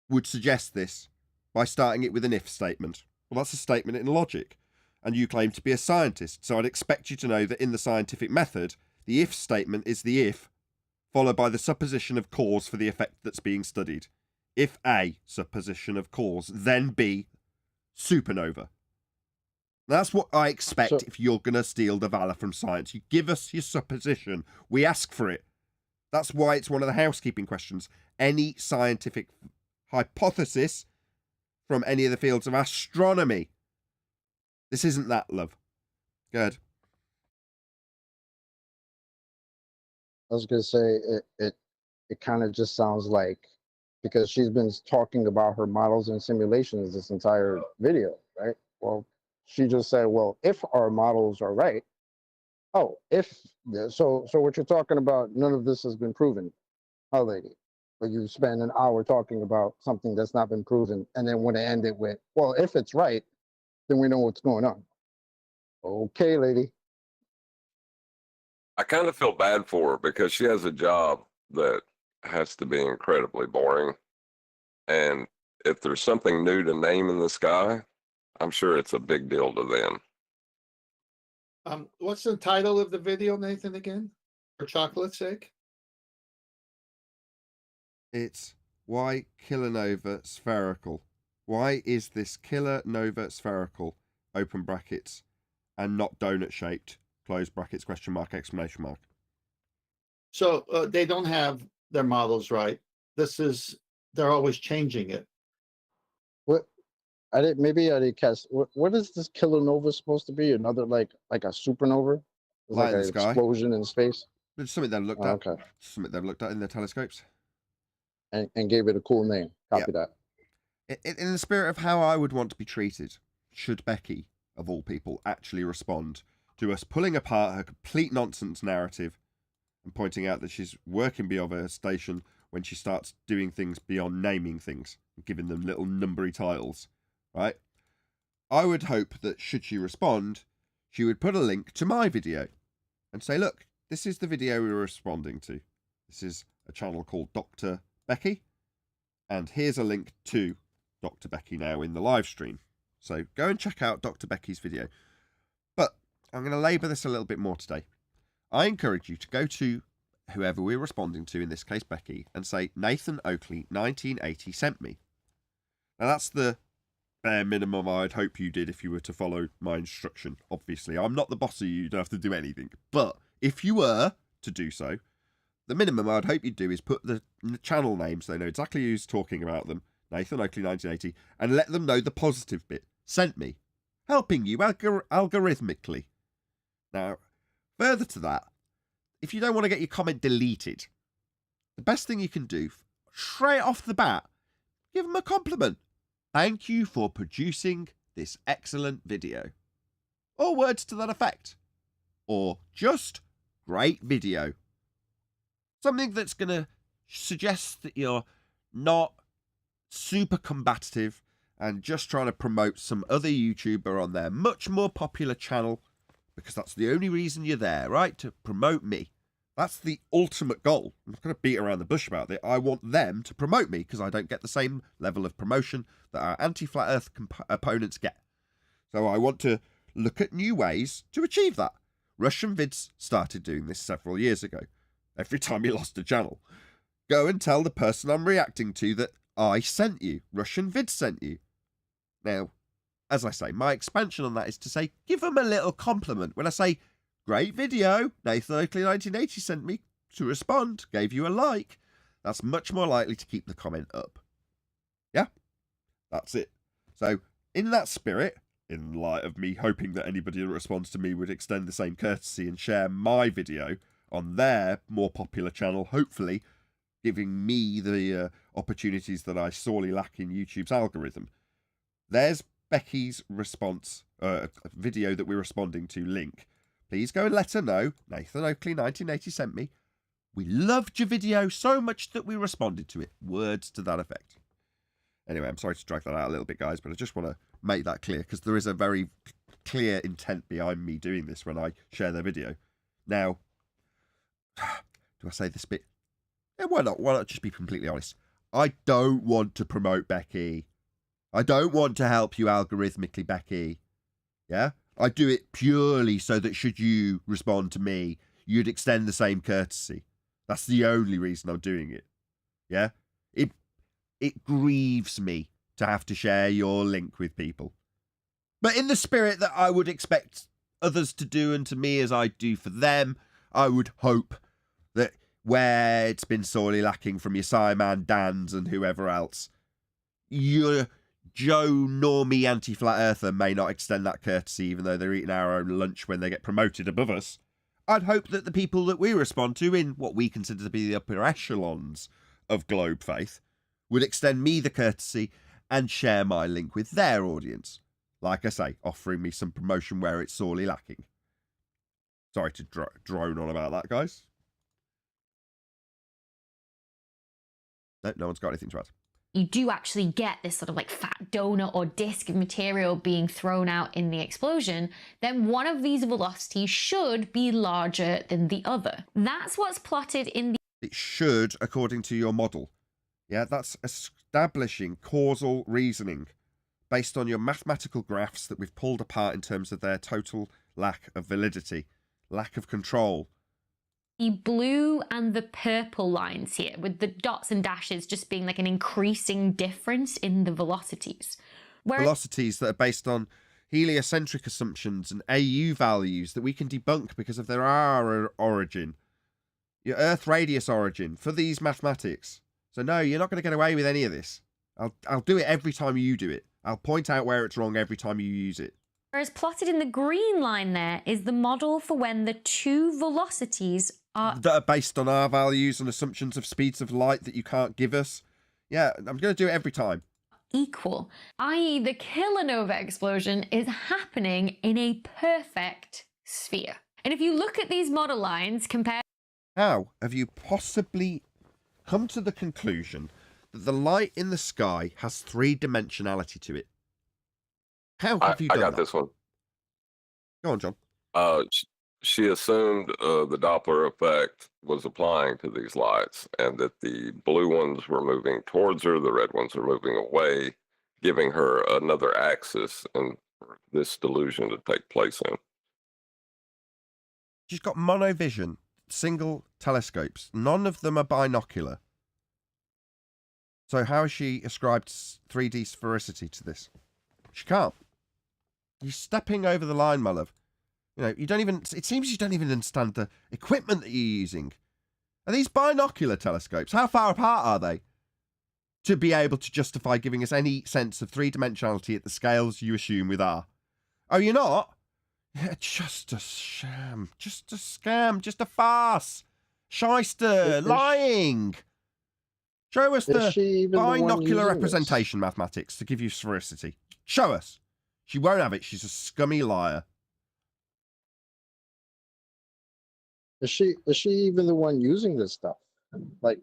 would suggest this by starting it with an if statement. Well, that's a statement in logic. And you claim to be a scientist, so I'd expect you to know that in the scientific method, the if statement is the if, followed by the supposition of cause for the effect that's being studied. If A, supposition of cause, then B, supernova. That's what I expect if you're going to steal the valor from science. You give us your supposition. We ask for it. That's why it's one of the housekeeping questions. Any scientific hypothesis from any of the fields of astronomy. This isn't that, love. Good. I was going to say it kind of just sounds like, because she's been talking about her models and simulations this entire video, right? Well, she just said, well, if our models are right, so what you're talking about, none of this has been proven, huh, lady? But you spend an hour talking about something that's not been proven, and then want to end it with, well, if it's right, then we know what's going on. Okay, lady. I kind of feel bad for her because she has a job that has to be incredibly boring. And if there's something new to name in the sky, I'm sure it's a big deal to them. What's the title of the video, Nathan, again? For chocolate's sake? It's why kilonova spherical? Why is this kilonova spherical, open brackets, and not donut shaped, close brackets, question mark, exclamation mark? So they don't have their models right. They're always changing it. What? Maybe I didn't catch. What is this kilonova supposed to be? Another like a supernova? It's Light like in an the sky. explosion in space. It's something they've looked at. Okay. Something they've looked at in their telescopes. And gave it a cool name. Copy that. In the spirit of how I would want to be treated, should Becky, of all people, actually respond to us pulling apart her complete nonsense narrative and pointing out that she's working beyond her station when she starts doing things beyond naming things and giving them little numbery titles, right? I would hope that should she respond, she would put a link to my video and say, look, this is the video we were responding to. This is a channel called Dr. Becky, and here's a link to Dr. Becky now in the live stream. So go and check out Dr. Becky's video. But I'm going to labour this a little bit more today. I encourage you to go to whoever we're responding to, in this case Becky, and say, Nathan Oakley 1980 sent me. Now that's the bare minimum I'd hope you did if you were to follow my instruction. Obviously, I'm not the boss of you, you don't have to do anything. But if you were to do so, the minimum I'd hope you'd do is put the channel name so they know exactly who's talking about them, Nathan Oakley 1980, and let them know the positive bit. Sent me. Helping you algorithmically. Now, further to that, if you don't want to get your comment deleted, the best thing you can do, straight off the bat, give them a compliment. Thank you for producing this excellent video. Or words to that effect. Or just great video. Something that's going to suggest that you're not super combative and just trying to promote some other YouTuber on their much more popular channel, because that's the only reason you're there, right? To promote me. That's the ultimate goal. I'm not going to beat around the bush about it. I want them to promote me because I don't get the same level of promotion that our anti-flat earth opponents get. So I want to look at new ways to achieve that. Russian Vids started doing this several years ago. Every time he lost a channel, go and tell the person I'm reacting to that I sent you. Russian Vids sent you. Now, as I say, my expansion on that is to say, give them a little compliment. When I say, great video, Nathan Oakley 1980 sent me, to respond, gave you a like, that's much more likely to keep the comment up. Yeah? That's it. So, in that spirit, in light of me hoping that anybody that responds to me would extend the same courtesy and share my video on their more popular channel, hopefully giving me the opportunities that I sorely lack in YouTube's algorithm. There's Becky's response, video that we're responding to link. Please go and let her know, Nathan Oakley 1980 sent me. We loved your video so much that we responded to it. Words to that effect. Anyway, I'm sorry to drag that out a little bit, guys, but I just want to make that clear because there is a very clear intent behind me doing this when I share their video. Now, do I say this bit? Yeah, why not? Why not just be completely honest? I don't want to promote Becky. I don't want to help you algorithmically, Becky. Yeah? I do it purely so that should you respond to me, you'd extend the same courtesy. That's the only reason I'm doing it. Yeah? It grieves me to have to share your link with people. But in the spirit that I would expect others to do unto me as I do for them, I would hope that where it's been sorely lacking from your Simon Dans and whoever else, your Joe Normie anti-flat earther may not extend that courtesy even though they're eating our own lunch when they get promoted above us. I'd hope that the people that we respond to in what we consider to be the upper echelons of globe faith would extend me the courtesy and share my link with their audience. Like I say, offering me some promotion where it's sorely lacking. Sorry to drone on about that, guys. No one's got anything to add. You do actually get this sort of like fat donut or disk of material being thrown out in the explosion, then one of these velocities should be larger than the other. That's what's plotted in the... It should, according to your model. Yeah, that's establishing causal reasoning based on your mathematical graphs that we've pulled apart in terms of their total lack of validity, lack of control. The blue and the purple lines here, with the dots and dashes just being like an increasing difference in the velocities. Velocities that are based on heliocentric assumptions and AU values that we can debunk because of their R origin, your Earth radius origin for these mathematics. So no, you're not going to get away with any of this. I'll do it every time you do it. I'll point out where it's wrong every time you use it. Whereas plotted in the green line there is the model for when the two velocities are... that are based on our values and assumptions of speeds of light that you can't give us. Yeah, I'm going to do it every time. Equal, i.e. the kilonova explosion is happening in a perfect sphere. And if you look at these model lines compared... How have you possibly come to the conclusion that the light in the sky has three-dimensionality to it? How have you done I got that? this one. Go on, John. She assumed the Doppler effect was applying to these lights and that the blue ones were moving towards her, the red ones were moving away, giving her another axis and this delusion to take place in. She's got monovision. single telescopes. None of them are binocular. So how has she ascribed 3D sphericity to this? She can't. You're stepping over the line, my love. You know, you don't even, it seems you don't even understand the equipment that you're using. Are these binocular telescopes? How far apart are they? To be able to justify giving us any sense of three-dimensionality at the scales you assume with R. Oh, you're not? Yeah, just a sham. Just a scam. Just a farce. Shyster. Lying. Show us the binocular representation mathematics to give you sphericity. Show us. She won't have it. She's a scummy liar. Is she even the one using this stuff? Like,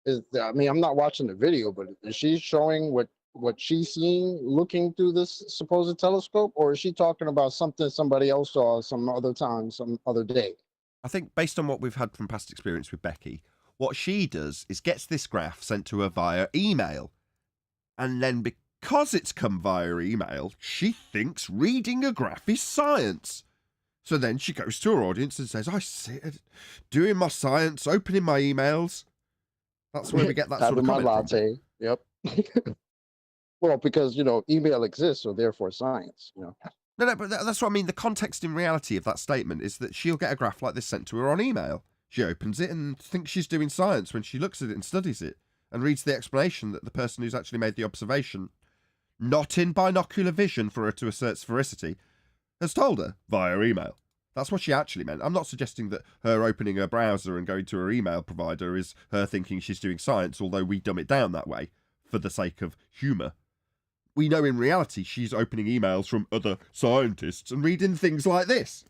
I mean, I'm not watching the video, but is she showing what she's seeing looking through this supposed telescope, or is she talking about something somebody else saw some other time, some other day? I think based on what we've had from past experience with Becky, what she does is gets this graph sent to her via email. And then because it's come via email, she thinks reading a graph is science. So then she goes to her audience and says, I sit doing my science, opening my emails. That's where we get that sort of comment latte. Yep. Well, because, email exists, so therefore science, No, but that's what I mean. The context in reality of that statement is that she'll get a graph like this sent to her on email. She opens it and thinks she's doing science when she looks at it and studies it and reads the explanation that the person who's actually made the observation, not in binocular vision for her to assert sphericity, has told her via email. That's what she actually meant. I'm not suggesting that her opening her browser and going to her email provider is her thinking she's doing science, although we dumb it down that way for the sake of humour. We know in reality she's opening emails from other scientists and reading things like this.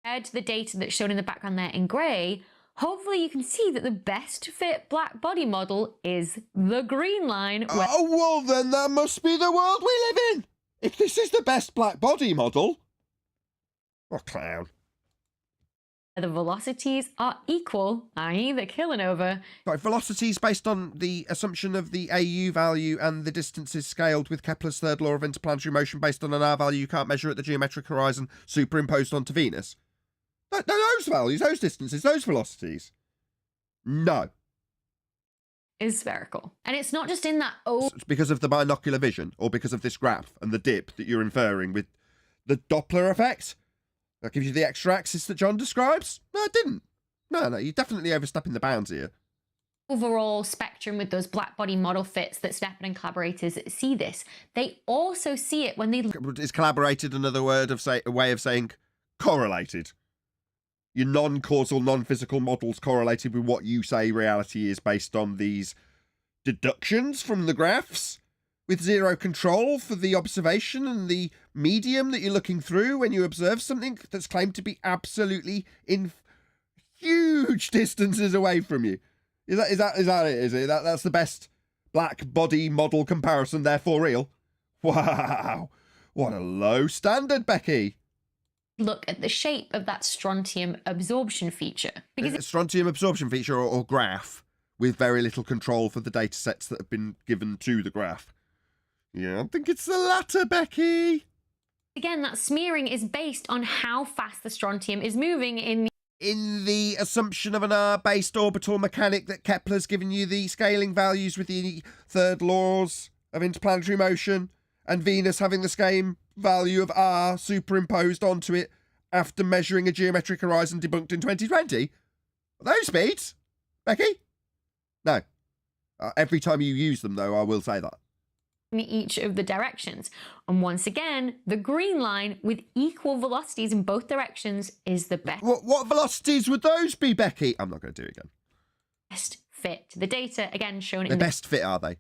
Compared to the data that's shown in the background there in grey, hopefully you can see that the best fit black body model is the green line. Oh, well then that must be the world we live in! If this is the best black body model... What clown. The velocities are equal, i.e. they're killing over. Right, velocities based on the assumption of the AU value and the distances scaled with Kepler's third law of interplanetary motion based on an R value you can't measure at the geometric horizon superimposed onto Venus. Those values, those distances, those velocities. No. Is spherical. And it's not just in that It's because of the binocular vision or because of this graph and the dip that you're inferring with the Doppler effect. That gives you the extra axis that John describes? No, it didn't. No, you're definitely overstepping the bounds here. Overall spectrum with those black body model fits that Stefan and collaborators see this. They also see it when they... Is collaborated another word of a way of saying correlated? Your non-causal, non-physical models correlated with what you say reality is based on these deductions from the graphs? With zero control for the observation and the medium that you're looking through when you observe something that's claimed to be absolutely in huge distances away from you. Is that it? Is it? That's the best black body model comparison, therefore real? Wow. What a low standard, Becky. Look at the shape of that strontium absorption feature. Because strontium absorption feature or graph with very little control for the data sets that have been given to the graph. Yeah, I think it's the latter, Becky. Again, that smearing is based on how fast the strontium is moving in the assumption of an R-based orbital mechanic that Kepler's given you the scaling values with the third laws of interplanetary motion, and Venus having the same value of R superimposed onto it after measuring a geometric horizon debunked in 2020. Are those speeds, Becky? No. Every time you use them, though, I will say that. each of the directions. And once again, the green line with equal velocities in both directions is the best. What velocities would those be, Becky? I'm not going to do it again. Best fit to the data, again shown in the best fit, are they?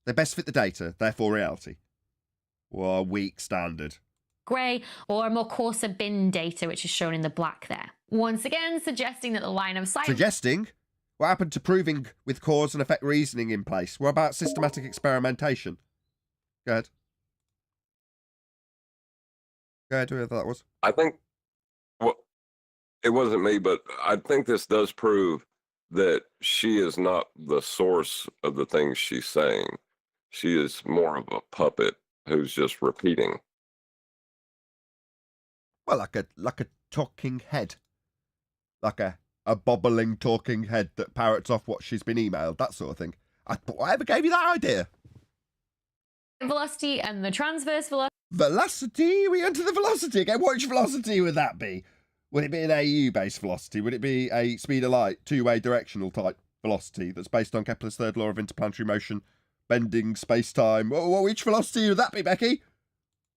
They best fit the data, therefore reality. What a weak standard. Grey, or more coarser bin data, which is shown in the black there. Once again, suggesting that the line of sight... Suggesting? What happened to proving with cause and effect reasoning in place? What about systematic experimentation? Go ahead. Go ahead, whoever that was. I think, well, it wasn't me, but I think this does prove that she is not the source of the things she's saying. She is more of a puppet who's just repeating. Well, like a talking head. Like a bobbling talking head that parrots off what she's been emailed, that sort of thing. Whatever gave you that idea? Velocity and the transverse velocity. Velocity? We enter the velocity again. Which velocity would that be? Would it be an AU-based velocity? Would it be a speed of light, two-way directional type velocity that's based on Kepler's third law of interplanetary motion, bending space-time? Which velocity would that be, Becky?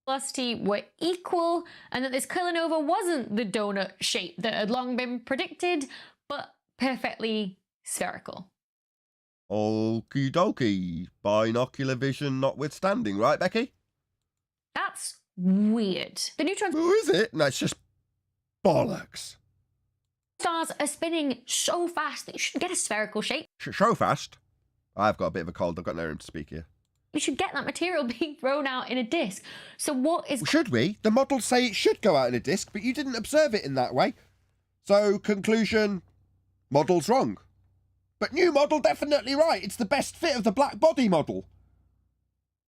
Velocity were equal, and that this kilonova wasn't the donut shape that had long been predicted, but perfectly spherical. Okie dokie. Binocular vision notwithstanding, right, Becky? That's weird. The neutron Who is it? No, it's just bollocks. stars are spinning so fast that you should get a spherical shape. So fast. I've got a bit of a cold. I've got no room to speak here. You should get that material being thrown out in a disk. So what is... Should we? The models say it should go out in a disk, but you didn't observe it in that way. So, conclusion, model's wrong. But new model definitely right. It's the best fit of the black body model.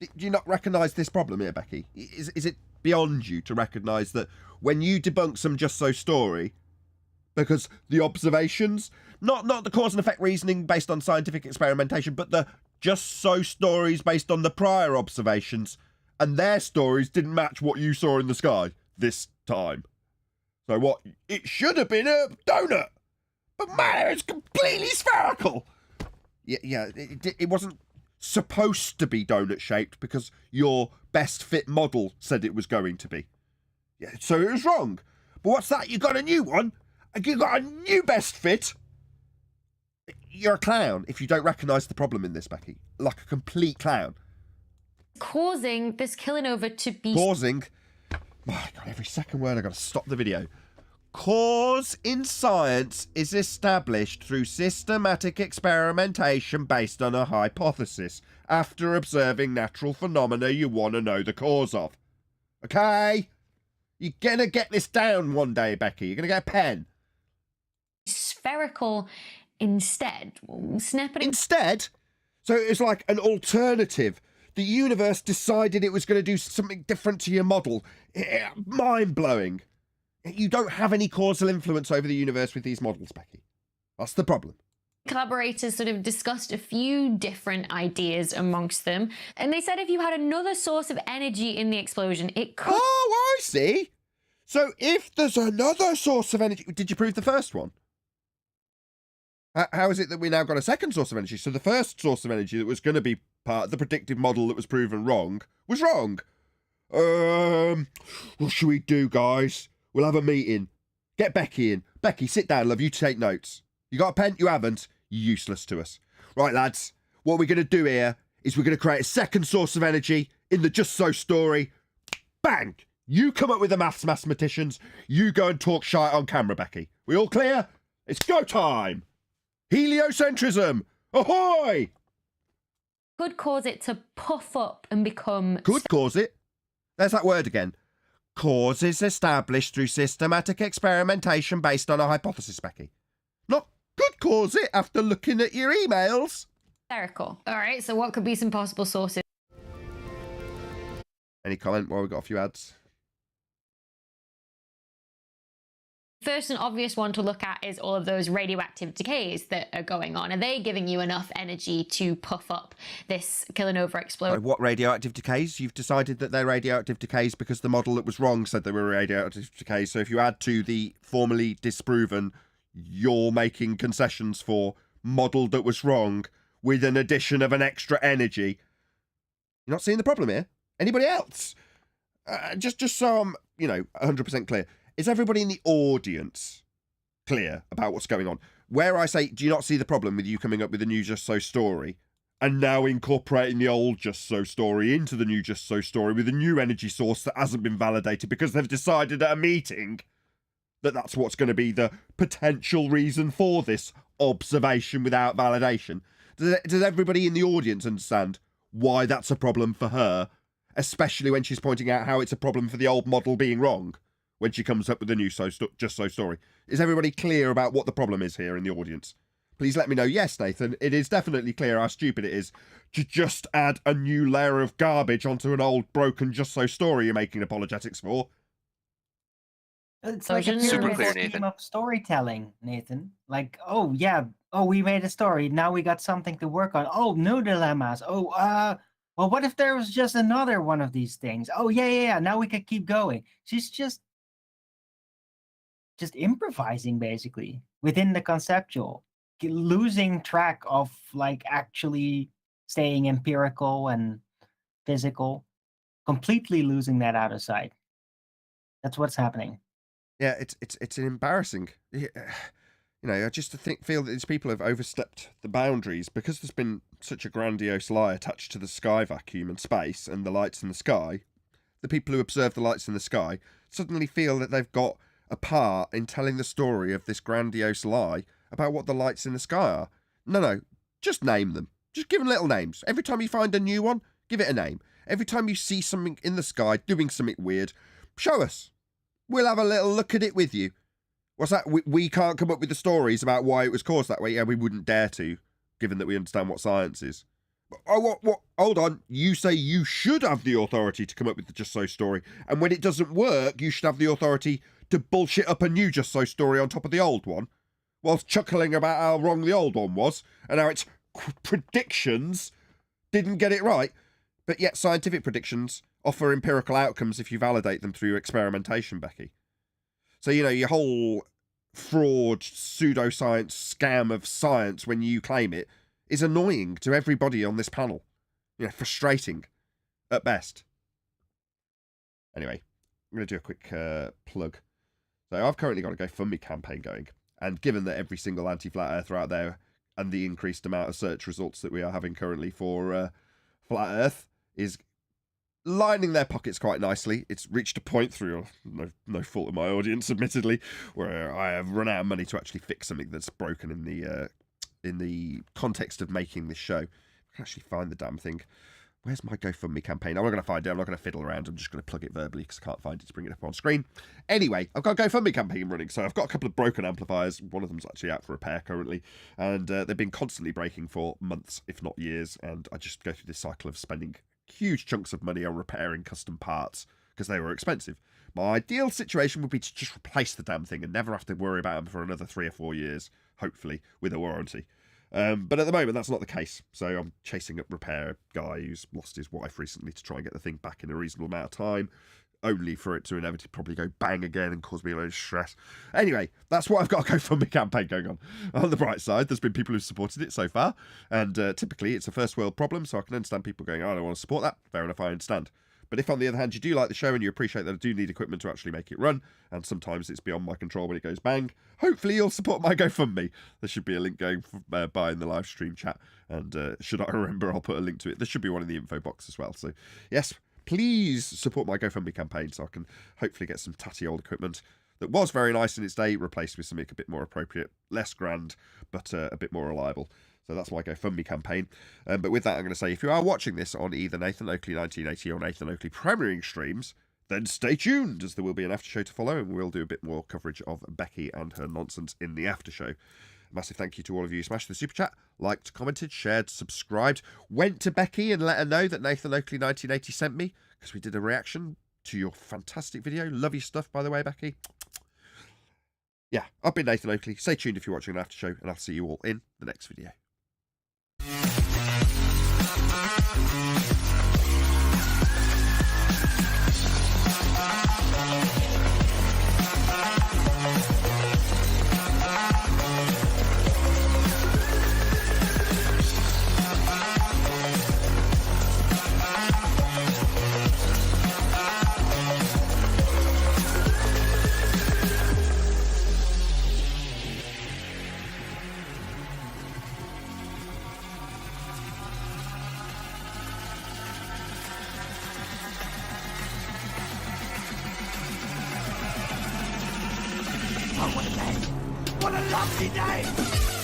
Do you not recognise this problem here, Becky? Is it beyond you to recognise that when you debunk some just so story, because the observations, not the cause and effect reasoning based on scientific experimentation, but the just so stories based on the prior observations, and their stories didn't match what you saw in the sky this time. So what? It should have been a donut, but man, it's completely spherical. Yeah, it wasn't supposed to be donut shaped because your best fit model said it was going to be. Yeah, so it was wrong. But what's that? You got a new one? You got a new best fit? You're a clown if you don't recognise the problem in this, Becky. Like a complete clown. causing this kilonova to be... Causing? My God, every second word I've got to stop the video. Cause in science is established through systematic experimentation based on a hypothesis after observing natural phenomena you want to know the cause of. Okay? You're going to get this down one day, Becky. You're going to get a pen. Spherical instead. Snap it. Instead? So it's like an alternative. The universe decided it was going to do something different to your model. Mind-blowing. You don't have any causal influence over the universe with these models, Becky. That's the problem. Collaborators sort of discussed a few different ideas amongst them, and they said if you had another source of energy in the explosion, it could... Oh, I see. So if there's another source of energy... Did you prove the first one? How is it that we now got a second source of energy? So the first source of energy that was going to be part of the predictive model that was proven wrong was wrong. What should we do, guys? We'll have a meeting. Get Becky in. Becky, sit down, love. You take notes. You got a pen? You haven't? You're useless to us. Right, lads. What we're going to do here is we're going to create a second source of energy in the Just So story. Bang! You come up with the mathematicians. You go and talk shite on camera, Becky. We all clear? It's go time! Heliocentrism! Ahoy! could cause it to puff up and become... Could cause it? There's that word again. Cause is established through systematic experimentation based on a hypothesis, Becky. Not could cause it after looking at your emails. Spherical. All right, so what could be some possible sources? Any comment while we've got a few ads? First and obvious one to look at is all of those radioactive decays that are going on. Are they giving you enough energy to puff up this kilonova explosion? What radioactive decays? You've decided that they're radioactive decays because the model that was wrong said they were radioactive decays. So if you add to the formerly disproven, you're making concessions for model that was wrong with an addition of an extra energy. You're not seeing the problem here? Anybody else? Just so I'm, 100% clear. Is everybody in the audience clear about what's going on? Where I say, do you not see the problem with you coming up with a new Just So story and now incorporating the old Just So story into the new Just So story with a new energy source that hasn't been validated because they've decided at a meeting that that's what's going to be the potential reason for this observation without validation? Does everybody in the audience understand why that's a problem for her, especially when she's pointing out how it's a problem for the old model being wrong? When she comes up with a new Just So story. Is everybody clear about what the problem is here in the audience? Please let me know. Yes, Nathan, it is definitely clear how stupid it is to just add a new layer of garbage onto an old broken Just So story you're making apologetics for. It's like a Super pyramid clear, scheme Nathan. of storytelling, Nathan. Like, oh yeah, oh we made a story. Now we got something to work on. Oh, new dilemmas. Oh, well, what if there was just another one of these things? Oh yeah. Now we can keep going. She's just improvising basically within the conceptual, losing track of like actually staying empirical and physical, completely losing that out of sight. That's what's happening. Yeah, it's an embarrassing. You know, I just feel that these people have overstepped the boundaries because there's been such a grandiose lie attached to the sky vacuum and space and the lights in the sky. The people who observe the lights in the sky suddenly feel that they've got a part in telling the story of this grandiose lie about what the lights in the sky are. No, just name them. Just give them little names. Every time you find a new one, give it a name. Every time you see something in the sky doing something weird, show us. We'll have a little look at it with you. What's that? We can't come up with the stories about why it was caused that way. Yeah, we wouldn't dare to, given that we understand what science is. Oh, what? Hold on. You say you should have the authority to come up with the Just So story. And when it doesn't work, you should have the authority to bullshit up a new Just So story on top of the old one, whilst chuckling about how wrong the old one was and how its predictions didn't get it right. But yet scientific predictions offer empirical outcomes if you validate them through experimentation, Becky. So, you know, your whole fraud, pseudoscience scam of science when you claim it is annoying to everybody on this panel. You know, frustrating at best. Anyway, I'm going to do a quick plug. So I've currently got a GoFundMe campaign going. And given that every single anti-flat earther out there and the increased amount of search results that we are having currently for flat earth is lining their pockets quite nicely. It's reached a point through no fault of my audience, admittedly, where I have run out of money to actually fix something that's broken in the context of making this show. I can actually find the damn thing. Where's my GoFundMe campaign? I'm not going to find it. I'm not going to fiddle around. I'm just going to plug it verbally because I can't find it to bring it up on screen. Anyway, I've got a GoFundMe campaign running. So I've got a couple of broken amplifiers. One of them's actually out for repair currently. And they've been constantly breaking for months, if not years. And I just go through this cycle of spending huge chunks of money on repairing custom parts because they were expensive. My ideal situation would be to just replace the damn thing and never have to worry about them for another 3 or 4 years, hopefully, with a warranty. But at the moment, that's not the case. So I'm chasing up repair guy who's lost his wife recently to try and get the thing back in a reasonable amount of time, only for it to inevitably probably go bang again and cause me a load of stress. Anyway, that's what I've got a GoFundMe campaign going on. On the bright side, there's been people who've supported it so far, and typically it's a first world problem, so I can understand people going, oh, I don't want to support that. Fair enough, I understand. But if, on the other hand, you do like the show and you appreciate that I do need equipment to actually make it run, and sometimes it's beyond my control when it goes bang, hopefully you'll support my GoFundMe. There should be a link going by in the live stream chat, and should I remember, I'll put a link to it. There should be one in the info box as well. So, yes, please support my GoFundMe campaign so I can hopefully get some tatty old equipment that was very nice in its day replaced with something a bit more appropriate, less grand, but a bit more reliable. So that's my GoFundMe campaign. But with that, I'm going to say, if you are watching this on either Nathan Oakley 1980 or Nathan Oakley premiering streams, then stay tuned, as there will be an after show to follow, and we'll do a bit more coverage of Becky and her nonsense in the after show. A massive thank you to all of you who smashed the super chat, liked, commented, shared, subscribed, went to Becky and let her know that Nathan Oakley 1980 sent me, because we did a reaction to your fantastic video. Love your stuff, by the way, Becky. Yeah, I've been Nathan Oakley. Stay tuned if you're watching an after show, and I'll see you all in the next video. What a lovely day!